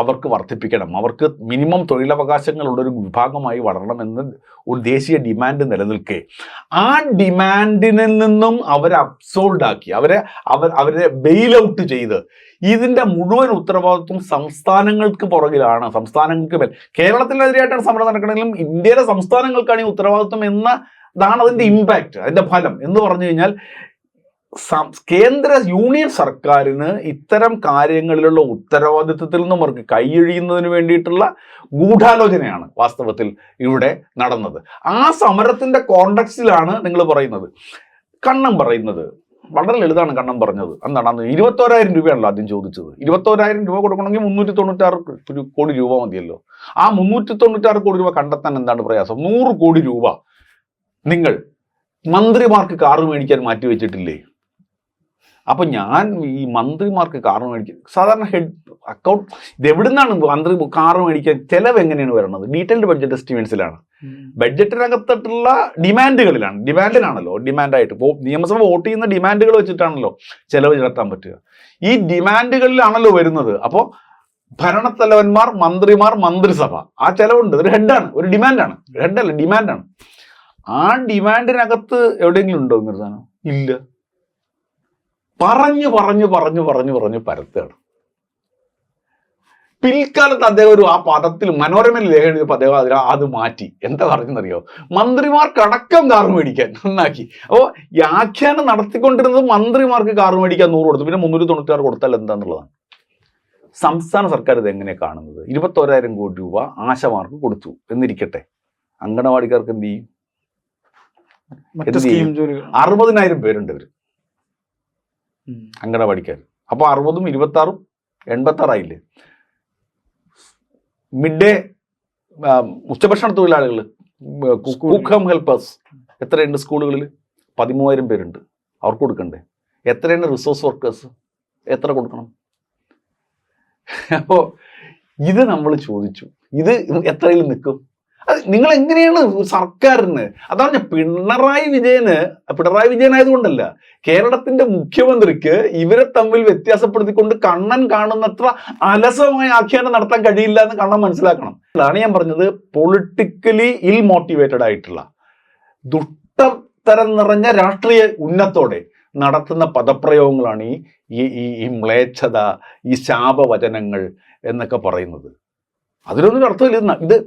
അവർക്ക് വർദ്ധിപ്പിക്കണം. അവർക്ക് മിനിമം തൊഴിലവകാശങ്ങളുള്ളൊരു വിഭാഗമായി വളരണമെന്ന് ഒരു ദേശീയ ഡിമാൻഡ് നിലനിൽക്കെ ആ ഡിമാൻഡിനിൽ നിന്നും അവരെ അബ്സോൾഡ് ആക്കി അവരെ ബെയിൽ ഔട്ട് ചെയ്ത് ഇതിൻ്റെ മുഴുവൻ ഉത്തരവാദിത്വം സംസ്ഥാനങ്ങൾക്ക് പുറകിലാണ്. സംസ്ഥാനങ്ങൾക്ക് മേൽ കേരളത്തിനെതിരായിട്ടാണ് സമരം നടക്കണമെങ്കിലും ഇന്ത്യയിലെ സംസ്ഥാനങ്ങൾക്കാണ് ഈ ഉത്തരവാദിത്വം എന്നതാണ് അതിൻ്റെ ഇമ്പാക്റ്റ്, അതിൻ്റെ ഫലം എന്ന് പറഞ്ഞു കഴിഞ്ഞാൽ കേന്ദ്ര യൂണിയൻ സർക്കാരിന് ഇത്തരം കാര്യങ്ങളിലുള്ള ഉത്തരവാദിത്വത്തിൽ നിന്നും അവർക്ക് കൈയൊഴിയുന്നതിന് വേണ്ടിയിട്ടുള്ള ഗൂഢാലോചനയാണ് വാസ്തവത്തിൽ ഇവിടെ നടന്നത്. ആ സമരത്തിൻ്റെ കോണ്ടക്സ്റ്റിലാണ് നിങ്ങൾ പറയുന്നത്. കണ്ണം പറയുന്നത് വളരെ ലളിതമാണ്. കണ്ണം പറഞ്ഞത് എന്താണ്? 21,000 രൂപയാണല്ലോ ആദ്യം ചോദിച്ചത്. 21,000 രൂപ കൊടുക്കണമെങ്കിൽ 396 കോടി രൂപ മതിയല്ലോ. ആ 396 കോടി രൂപ കണ്ടെത്താൻ എന്താണ് പ്രയാസം? 100 കോടി രൂപ നിങ്ങൾ മന്ത്രിമാർക്ക് കാറ് മേടിക്കാൻ മാറ്റി വെച്ചിട്ടില്ലേ? അപ്പം ഞാൻ ഈ മന്ത്രിമാർക്ക് കാറ് മേടിക്കാൻ സാധാരണ ഹെഡ് അക്കൗണ്ട് ഇത് എവിടുന്നാണ് മന്ത്രി കാറ് മേടിക്കാൻ ചിലവ് എങ്ങനെയാണ് വരുന്നത്? Detailed budget എസ്റ്റിമേറ്റ്സിലാണ്, ബഡ്ജറ്റിനകത്തുള്ള ഡിമാൻഡിലാണല്ലോ. ഡിമാൻഡായിട്ട് ഇപ്പോൾ നിയമസഭ വോട്ട് ചെയ്യുന്ന ഡിമാൻഡുകൾ വെച്ചിട്ടാണല്ലോ ചിലവ് നടത്താൻ പറ്റുക. ഈ ഡിമാൻഡുകളിലാണല്ലോ വരുന്നത്. അപ്പോൾ ഭരണത്തലവന്മാർ, മന്ത്രിമാർ, മന്ത്രിസഭ ആ ചിലവുണ്ട്. ഒരു ഹെഡാണ്, ഒരു ഡിമാൻഡാണ്. ഹെഡല്ല, ഡിമാൻഡാണ്. ആ ഡിമാൻഡിനകത്ത് എവിടെയെങ്കിലും ഉണ്ടോ ഇങ്ങനെ സാധനം? ഇല്ല. പറഞ്ഞു പരത്തുകയാണ്. പിൽക്കാലത്ത് അദ്ദേഹം ആ പദത്തിൽ മനോരമയിൽ ലേഖനം എഴുതിയപ്പോൾ അദ്ദേഹം അത് മാറ്റി. എന്താ പറഞ്ഞെന്നറിയോ? മന്ത്രിമാർക്കടക്കം കാറ് മേടിക്കാൻ നന്നാക്കി. അപ്പോൾ ഈ ആഖ്യാനം നടത്തിക്കൊണ്ടിരുന്നത് മന്ത്രിമാർക്ക് കാറ് മേടിക്കാൻ 100 കൊടുത്തു, പിന്നെ 396 കൊടുത്താൽ എന്താന്നുള്ളതാണ്. സംസ്ഥാന സർക്കാർ ഇത് എങ്ങനെ കാണുന്നത്? 21,000 കോടി രൂപ ആശമാർക്ക് കൊടുത്തു എന്നിരിക്കട്ടെ, അങ്കണവാടിക്കാർക്ക് എന്ത് ചെയ്യും? 60,000 പേരുണ്ട് ഇവർ അങ്കണവാടിക്കാർ. അപ്പോൾ 60ഉം 26ഉം 86 മിഡ് ഡേ ഉച്ചഭക്ഷണ തൊഴിലാളികൾ, കുക്ക് ഹോം ഹെൽപ്പേഴ്സ് എത്രയുണ്ട് സ്കൂളുകളിൽ? 13,000 പേരുണ്ട്. അവർക്ക് കൊടുക്കണ്ടേ? എത്രയാണ് റിസോഴ്സ് വർക്കേഴ്സ്? എത്ര കൊടുക്കണം? അപ്പോൾ ഇത് നമ്മൾ ചോദിച്ചു, ഇത് എത്രയിൽ നിൽക്കും? അത് നിങ്ങൾ എങ്ങനെയാണ് സർക്കാരിന്? അതാണ് പിണറായി വിജയനായതുകൊണ്ടല്ല, കേരളത്തിന്റെ മുഖ്യമന്ത്രിക്ക് ഇവരെ തമ്മിൽ വ്യത്യാസപ്പെടുത്തിക്കൊണ്ട് കണ്ണൻ കാണുന്നത്ര അലസമായ ആഖ്യാനം നടത്താൻ കഴിയില്ല എന്ന് കണ്ണൻ മനസ്സിലാക്കണം. അതാണ് ഞാൻ പറഞ്ഞത്, പൊളിറ്റിക്കലി ഇൽ മോട്ടിവേറ്റഡ് ആയിട്ടുള്ള ദുഷ്ടതരം നിറഞ്ഞ രാഷ്ട്രീയ ഉന്നത്തോടെ നടത്തുന്ന പദപ്രയോഗങ്ങളാണ് ഈ മ്ലേച്ഛത, ഈ ശാപവചനങ്ങൾ എന്നൊക്കെ പറയുന്നത്. അതിലൊന്നും അർത്ഥമില്ല. ഇത്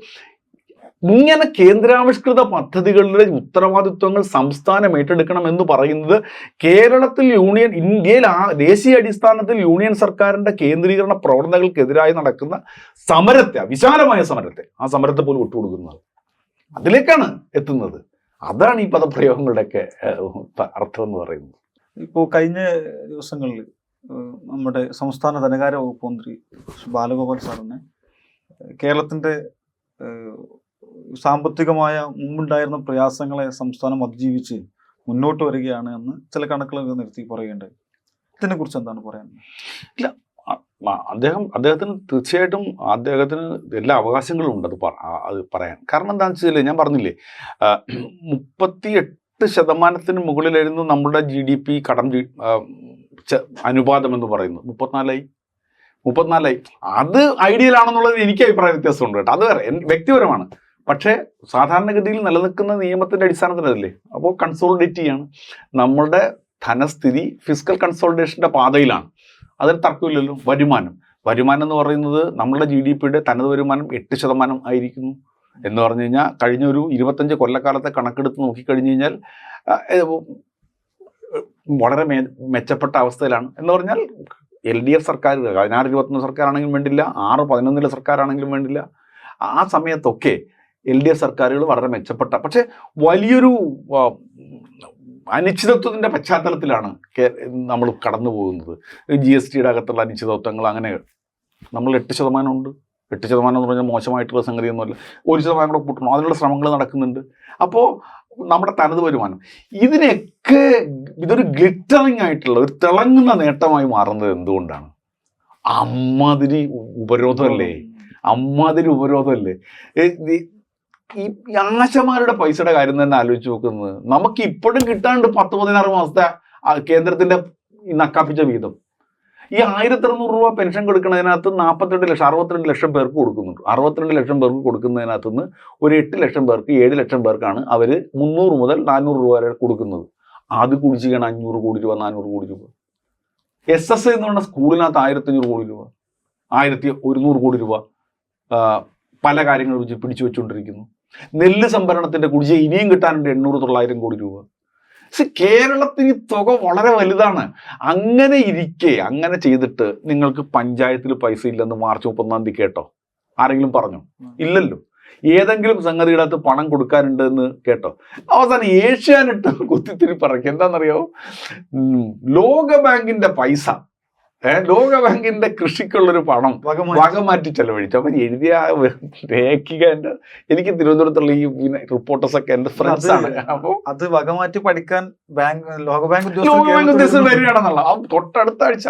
ഇങ്ങനെ കേന്ദ്രാവിഷ്കൃത പദ്ധതികളുടെ ഉത്തരവാദിത്വങ്ങൾ സംസ്ഥാനം ഏറ്റെടുക്കണം എന്ന് പറയുന്നത് കേരളത്തിൽ ഇന്ത്യയിൽ ദേശീയ അടിസ്ഥാനത്തിൽ യൂണിയൻ സർക്കാരിന്റെ കേന്ദ്രീകരണ പ്രവണതകൾക്കെതിരായി നടക്കുന്ന സമരത്തെ, വിശാലമായ സമരത്തെ, ആ സമരത്തെ പോലും വിട്ടുകൊടുക്കുന്നത്, അതിലേക്കാണ് എത്തുന്നത്. അതാണ് ഈ പദപ്രയോഗങ്ങളുടെയൊക്കെ അർത്ഥം എന്ന് പറയുന്നത്. ഇപ്പോൾ കഴിഞ്ഞ ദിവസങ്ങളിൽ നമ്മുടെ സംസ്ഥാന ധനകാര്യ വകുപ്പ് മന്ത്രി ബാലഗോപാൽ സാറിനെ കേരളത്തിൻ്റെ സാമ്പത്തികമായ മുമ്പുണ്ടായിരുന്ന പ്രയാസങ്ങളെ സംസ്ഥാനം അതിജീവിച്ച് മുന്നോട്ട് വരികയാണ് എന്ന് ചില കണക്കുകൾ നിർത്തി പറയുകയുണ്ടായി. ഇതിനെക്കുറിച്ച് എന്താണ് പറയാനുള്ളത്? ഇല്ല, അദ്ദേഹത്തിന് തീർച്ചയായിട്ടും അദ്ദേഹത്തിന് എല്ലാ അവകാശങ്ങളും ഉണ്ട് അത് പറയാൻ. കാരണം എന്താണെന്ന് വെച്ചാൽ ഞാൻ പറഞ്ഞില്ലേ, 38% മുകളിലായിരുന്നു നമ്മുടെ GDP കടം അനുപാതം എന്ന് പറയുന്നത്. 34 അത് ഐഡിയൽ ആണെന്നുള്ളത് എനിക്ക് അഭിപ്രായ വ്യത്യാസമുണ്ട് കേട്ടോ. അത് വേറെ വ്യക്തിപരമാണ്. പക്ഷേ സാധാരണഗതിയിൽ നിലനിൽക്കുന്ന നിയമത്തിൻ്റെ അടിസ്ഥാനത്തിലല്ലേ. അപ്പോൾ കൺസോളിഡേറ്റ് ചെയ്യാണ്. നമ്മളുടെ ധനസ്ഥിതി ഫിസ്ക്കൽ കൺസോളിഡേഷൻ്റെ പാതയിലാണ്. അതിന് തർക്കമില്ലല്ലോ. വരുമാനം എന്ന് പറയുന്നത് നമ്മളുടെ GDPയുടെ തനത് വരുമാനം 8% ആയിരിക്കുന്നു എന്ന് പറഞ്ഞു കഴിഞ്ഞാൽ കഴിഞ്ഞ ഒരു 25 കൊല്ലക്കാലത്തെ കണക്കെടുത്ത് നോക്കിക്കഴിഞ്ഞ് കഴിഞ്ഞാൽ വളരെ മെച്ചപ്പെട്ട അവസ്ഥയിലാണ്. എന്ന് പറഞ്ഞാൽ LDF സർക്കാർ 16-21 സർക്കാരാണെങ്കിലും വേണ്ടില്ല, 6-11 സർക്കാരാണെങ്കിലും വേണ്ടില്ല, ആ സമയത്തൊക്കെ LDF സർക്കാരുകൾ വളരെ മെച്ചപ്പെട്ട, പക്ഷേ വലിയൊരു അനിശ്ചിതത്വത്തിൻ്റെ പശ്ചാത്തലത്തിലാണ് നമ്മൾ കടന്നു പോകുന്നത്. GSTയുടെ അകത്തുള്ള അനിശ്ചിതത്വങ്ങൾ അങ്ങനെ നമ്മൾ 8% ഉണ്ട്. 8% എന്ന് പറഞ്ഞാൽ മോശമായിട്ടുള്ള സംഗതിയൊന്നുമല്ല. 1% കൂടെ കൂട്ടണം, അതിനുള്ള ശ്രമങ്ങൾ നടക്കുന്നുണ്ട്. അപ്പോൾ നമ്മുടെ തനത് വരുമാനം. ഇതിനെയൊക്കെ ഇതൊരു ഗ്ലിറ്ററിങ് ആയിട്ടുള്ള ഒരു തിളങ്ങുന്ന നേട്ടമായി മാറുന്നത് എന്തുകൊണ്ടാണ്? അമ്മാതിരി ഉപരോധമല്ലേ, അമ്മാതിരി ഉപരോധമല്ലേ. ഈ ആശമാരുടെ പൈസയുടെ കാര്യം തന്നെ ആലോചിച്ച് നോക്കുന്നത്. നമുക്ക് ഇപ്പോഴും കിട്ടാണ്ട് 10-16 മാസത്തെ കേന്ദ്രത്തിന്റെ ഈ നക്കാപ്പിച്ച വീതം. ഈ 1200 രൂപ പെൻഷൻ കൊടുക്കുന്നതിനകത്ത് 62 ലക്ഷം 62 ലക്ഷം പേർക്ക് കൊടുക്കുന്നുണ്ട്. 62 ലക്ഷം പേർക്ക് കൊടുക്കുന്നതിനകത്ത് നിന്ന് ഒരു 8 ലക്ഷം പേർക്ക് 7 ലക്ഷം പേർക്കാണ് അവർ 300 മുതൽ 400 രൂപ വരെ കൊടുക്കുന്നത്. അത് കുടിശ്ശികയാണ് 500 കോടി രൂപ 400 കോടി രൂപ. SS എന്ന് പറഞ്ഞ സ്കൂളിനകത്ത് 1500 കോടി രൂപ 1100 കോടി രൂപ പല കാര്യങ്ങൾ വെച്ച് പിടിച്ചു വെച്ചുകൊണ്ടിരിക്കുന്നു. നെല്ല് സംഭരണത്തിന്റെ കുടിശ്ശിക ഇനിയും കിട്ടാനുണ്ട് 800-900 കോടി രൂപ. കേരളത്തിന് ഈ തുക വളരെ വലുതാണ്. അങ്ങനെ ഇരിക്കെ അങ്ങനെ ചെയ്തിട്ട് നിങ്ങൾക്ക് പഞ്ചായത്തിൽ പൈസ ഇല്ലെന്ന് മാർച്ച് 30 കേട്ടോ? ആരെങ്കിലും പറഞ്ഞോ? ഇല്ലല്ലോ. ഏതെങ്കിലും സംഗതിയുടെ അകത്ത് പണം കൊടുക്കാനുണ്ട് എന്ന് കേട്ടോ? അവസാനം ഏഷ്യാനെട്ട് കുത്തിത്തിരിപ്പറക്കി. എന്താണെന്നറിയോ? ലോകബാങ്കിന്റെ പൈസ, ലോകബാങ്കിന്റെ കൃഷിക്കുള്ളൊരു പണം വകമാറ്റി ചെലവഴിച്ചു. അവൻ എഴുതിയ രേഖിക എനിക്ക് തിരുവനന്തപുരത്തുള്ള ഈ റിപ്പോർട്ടേഴ്സൊക്കെ എന്റെ ഫ്രണ്ട്സ് ആണ്. അപ്പൊ അത് വകമാറ്റി പഠിക്കാൻ ലോകബാങ്ക് ഉദ്യോഗസ്ഥർ വരികയാണെന്നുള്ള തൊട്ടടുത്ത ആഴ്ച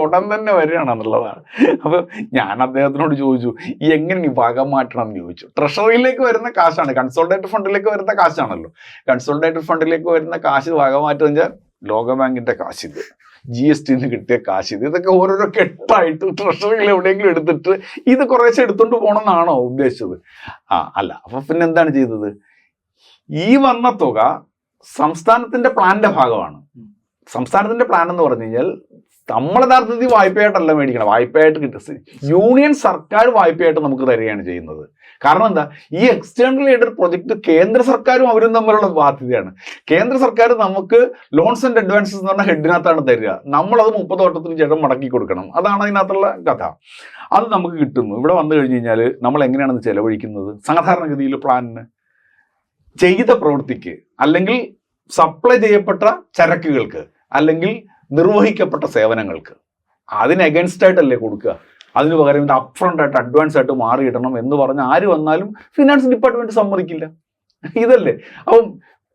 ഉടൻ തന്നെ വരികയാണെന്നുള്ളതാണ്. അപ്പൊ ഞാൻ അദ്ദേഹത്തിനോട് ചോദിച്ചു, എങ്ങനെ ഈ വക മാറ്റണം എന്ന് ചോദിച്ചു. ട്രഷറിയിലേക്ക് വരുന്ന കാശാണ്, കൺസോൾട്ടേറ്റഡ് ഫണ്ടിലേക്ക് വരുന്ന കാശാണല്ലോ. കൺസോൾട്ടേറ്റഡ് ഫണ്ടിലേക്ക് വരുന്ന കാശ് വക മാറ്റുക വെച്ചാൽ ലോകബാങ്കിന്റെ കാശ് ഇത്, GST കിട്ടിയ കാശ് ഇത്, ഇതൊക്കെ ഓരോരോ കെട്ടായിട്ട് ട്രഷറിയിൽ എവിടെയെങ്കിലും എടുത്തിട്ട് ഇത് കുറേശ്ശെ എടുത്തുകൊണ്ട് പോകണമെന്നാണോ ഉദ്ദേശിച്ചത്? അല്ല. അപ്പൊ പിന്നെ എന്താണ് ചെയ്തത്? ഈ വന്ന തുക സംസ്ഥാനത്തിന്റെ പ്ലാന്റെ ഭാഗമാണ്. സംസ്ഥാനത്തിന്റെ പ്ലാൻ എന്ന് പറഞ്ഞു കഴിഞ്ഞാൽ നമ്മൾ യഥാർത്ഥത്തിൽ വായ്പയായിട്ടല്ല മേടിക്കണം, വായ്പയായിട്ട് കിട്ടും. യൂണിയൻ സർക്കാർ വായ്പയായിട്ട് നമുക്ക് തരികയാണ് ചെയ്യുന്നത്. കാരണം എന്താ? ഈ എക്സ്റ്റേണൽ എയ്ഡഡ് പ്രൊജക്ട് കേന്ദ്ര സർക്കാരും അവരും തമ്മിലുള്ള ബാധ്യതയാണ്. കേന്ദ്ര സർക്കാർ നമുക്ക് ലോൺസ് ആൻഡ് അഡ്വാൻസസ് എന്ന് പറഞ്ഞ ഹെഡിനകത്താണ് തരിക. നമ്മളത് 30 വട്ടത്തിന് ശേഷം മടക്കി കൊടുക്കണം. അതാണ് അതിനകത്തുള്ള കഥ. അത് നമുക്ക് കിട്ടുന്നു. ഇവിടെ വന്നു കഴിഞ്ഞ് കഴിഞ്ഞാൽ നമ്മൾ എങ്ങനെയാണെന്ന് ചെലവഴിക്കുന്നത്? സാധാരണഗതിയിൽ പ്ലാനിന് ചെയ്ത പ്രവൃത്തിക്ക്, അല്ലെങ്കിൽ സപ്ലൈ ചെയ്യപ്പെട്ട ചരക്കുകൾക്ക്, അല്ലെങ്കിൽ നിർവഹിക്കപ്പെട്ട സേവനങ്ങൾക്ക് അതിന് അഗൻസ്റ്റ് ആയിട്ടല്ലേ കൊടുക്കുക. അതിന് പകരം ഇത് അപ്ഫ്രണ്ട് ആയിട്ട് അഡ്വാൻസ് ആയിട്ട് മാറിയിടണം എന്ന് പറഞ്ഞ് ആര് വന്നാലും ഫിനാൻസ് ഡിപ്പാർട്ട്മെന്റ് സമ്മതിക്കില്ല. ഇതല്ലേ. അപ്പം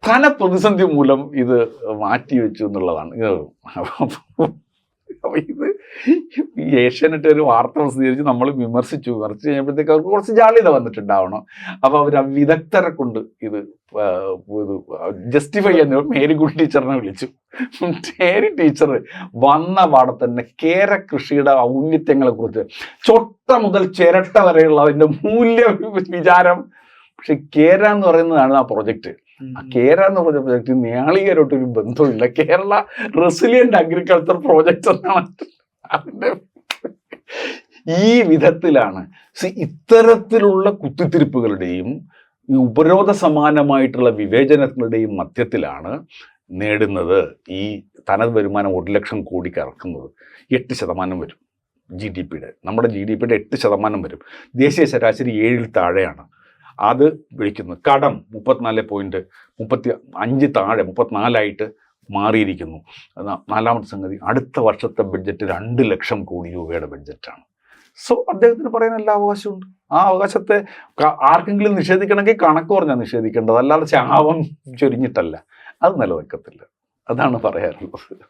ധനപ്രതിസന്ധി മൂലം ഇത് മാറ്റിവെച്ചു എന്നുള്ളതാണ്. അപ്പൊ ഇത് ഈ ഏഷ്യാനെറ്റ് ഒരു വാർത്ത പ്രസിദ്ധീകരിച്ച് നമ്മൾ വിമർശിച്ചു കഴിഞ്ഞപ്പോഴത്തേക്ക് അവർക്ക് കുറച്ച് ജാള്യത വന്നിട്ടുണ്ടാവണം. അപ്പൊ അവർ വിദഗ്ധരെ കൊണ്ട് ഇത് ജസ്റ്റിഫൈ ചെയ്യാൻ മേരിക്കുട്ടി ടീച്ചറിനെ വിളിച്ചു. മേരി ടീച്ചർ വന്ന പാടെ തന്നെ കേര കൃഷിയുടെ ഔന്നിത്യങ്ങളെ കുറിച്ച് ചൊട്ട മുതൽ ചിരട്ട വരെയുള്ള അതിന്റെ മൂല്യ വിചാരം. പക്ഷെ കേര എന്ന് പറയുന്നതാണ് ആ പ്രൊജക്ട്. ആ കേര എന്ന് പറഞ്ഞ പ്രൊജക്ട് നാളികേരോട്ടൊരു ബന്ധമില്ല. കേരള റെസിലിയന്റ് അഗ്രികൾച്ചർ പ്രോജക്റ്റ് എന്നാണ് അതിന്റെ. ഈ വിധത്തിലാണ് ഇത്തരത്തിലുള്ള കുത്തിത്തിരിപ്പുകളുടെയും ഈ ഉപരോധ സമാനമായിട്ടുള്ള വിവേചനങ്ങളുടെയും മധ്യത്തിലാണ് നേടുന്നത് ഈ തനത് വരുമാനം 1 ലക്ഷം കോടിക്ക് ഇറക്കുന്നത്. 8% വരും GDP-യുടെ. നമ്മുടെ GDP-യുടെ 8% വരും. ദേശീയ ശരാശരി 7-ൽ താഴെയാണ്. അത് വിളിക്കുന്നു. കടം 34.35 താഴെ 34 മാറിയിരിക്കുന്നു. നാലാമത്തെ സംഗതി, അടുത്ത വർഷത്തെ ബഡ്ജറ്റ് 2 ലക്ഷം കോടി രൂപയുടെ ബഡ്ജറ്റാണ്. സോ അദ്ദേഹത്തിന് പറയാൻ എല്ലാ അവകാശമുണ്ട്. ആ അവകാശത്തെ ആർക്കെങ്കിലും നിഷേധിക്കണമെങ്കിൽ കണക്ക് പറഞ്ഞാൽ നിഷേധിക്കേണ്ടത്, അല്ലാതെ ശാപം ചൊരിഞ്ഞിട്ടല്ല. അത് നിലനിൽക്കത്തില്ല. അതാണ് പറയാനുള്ളത്.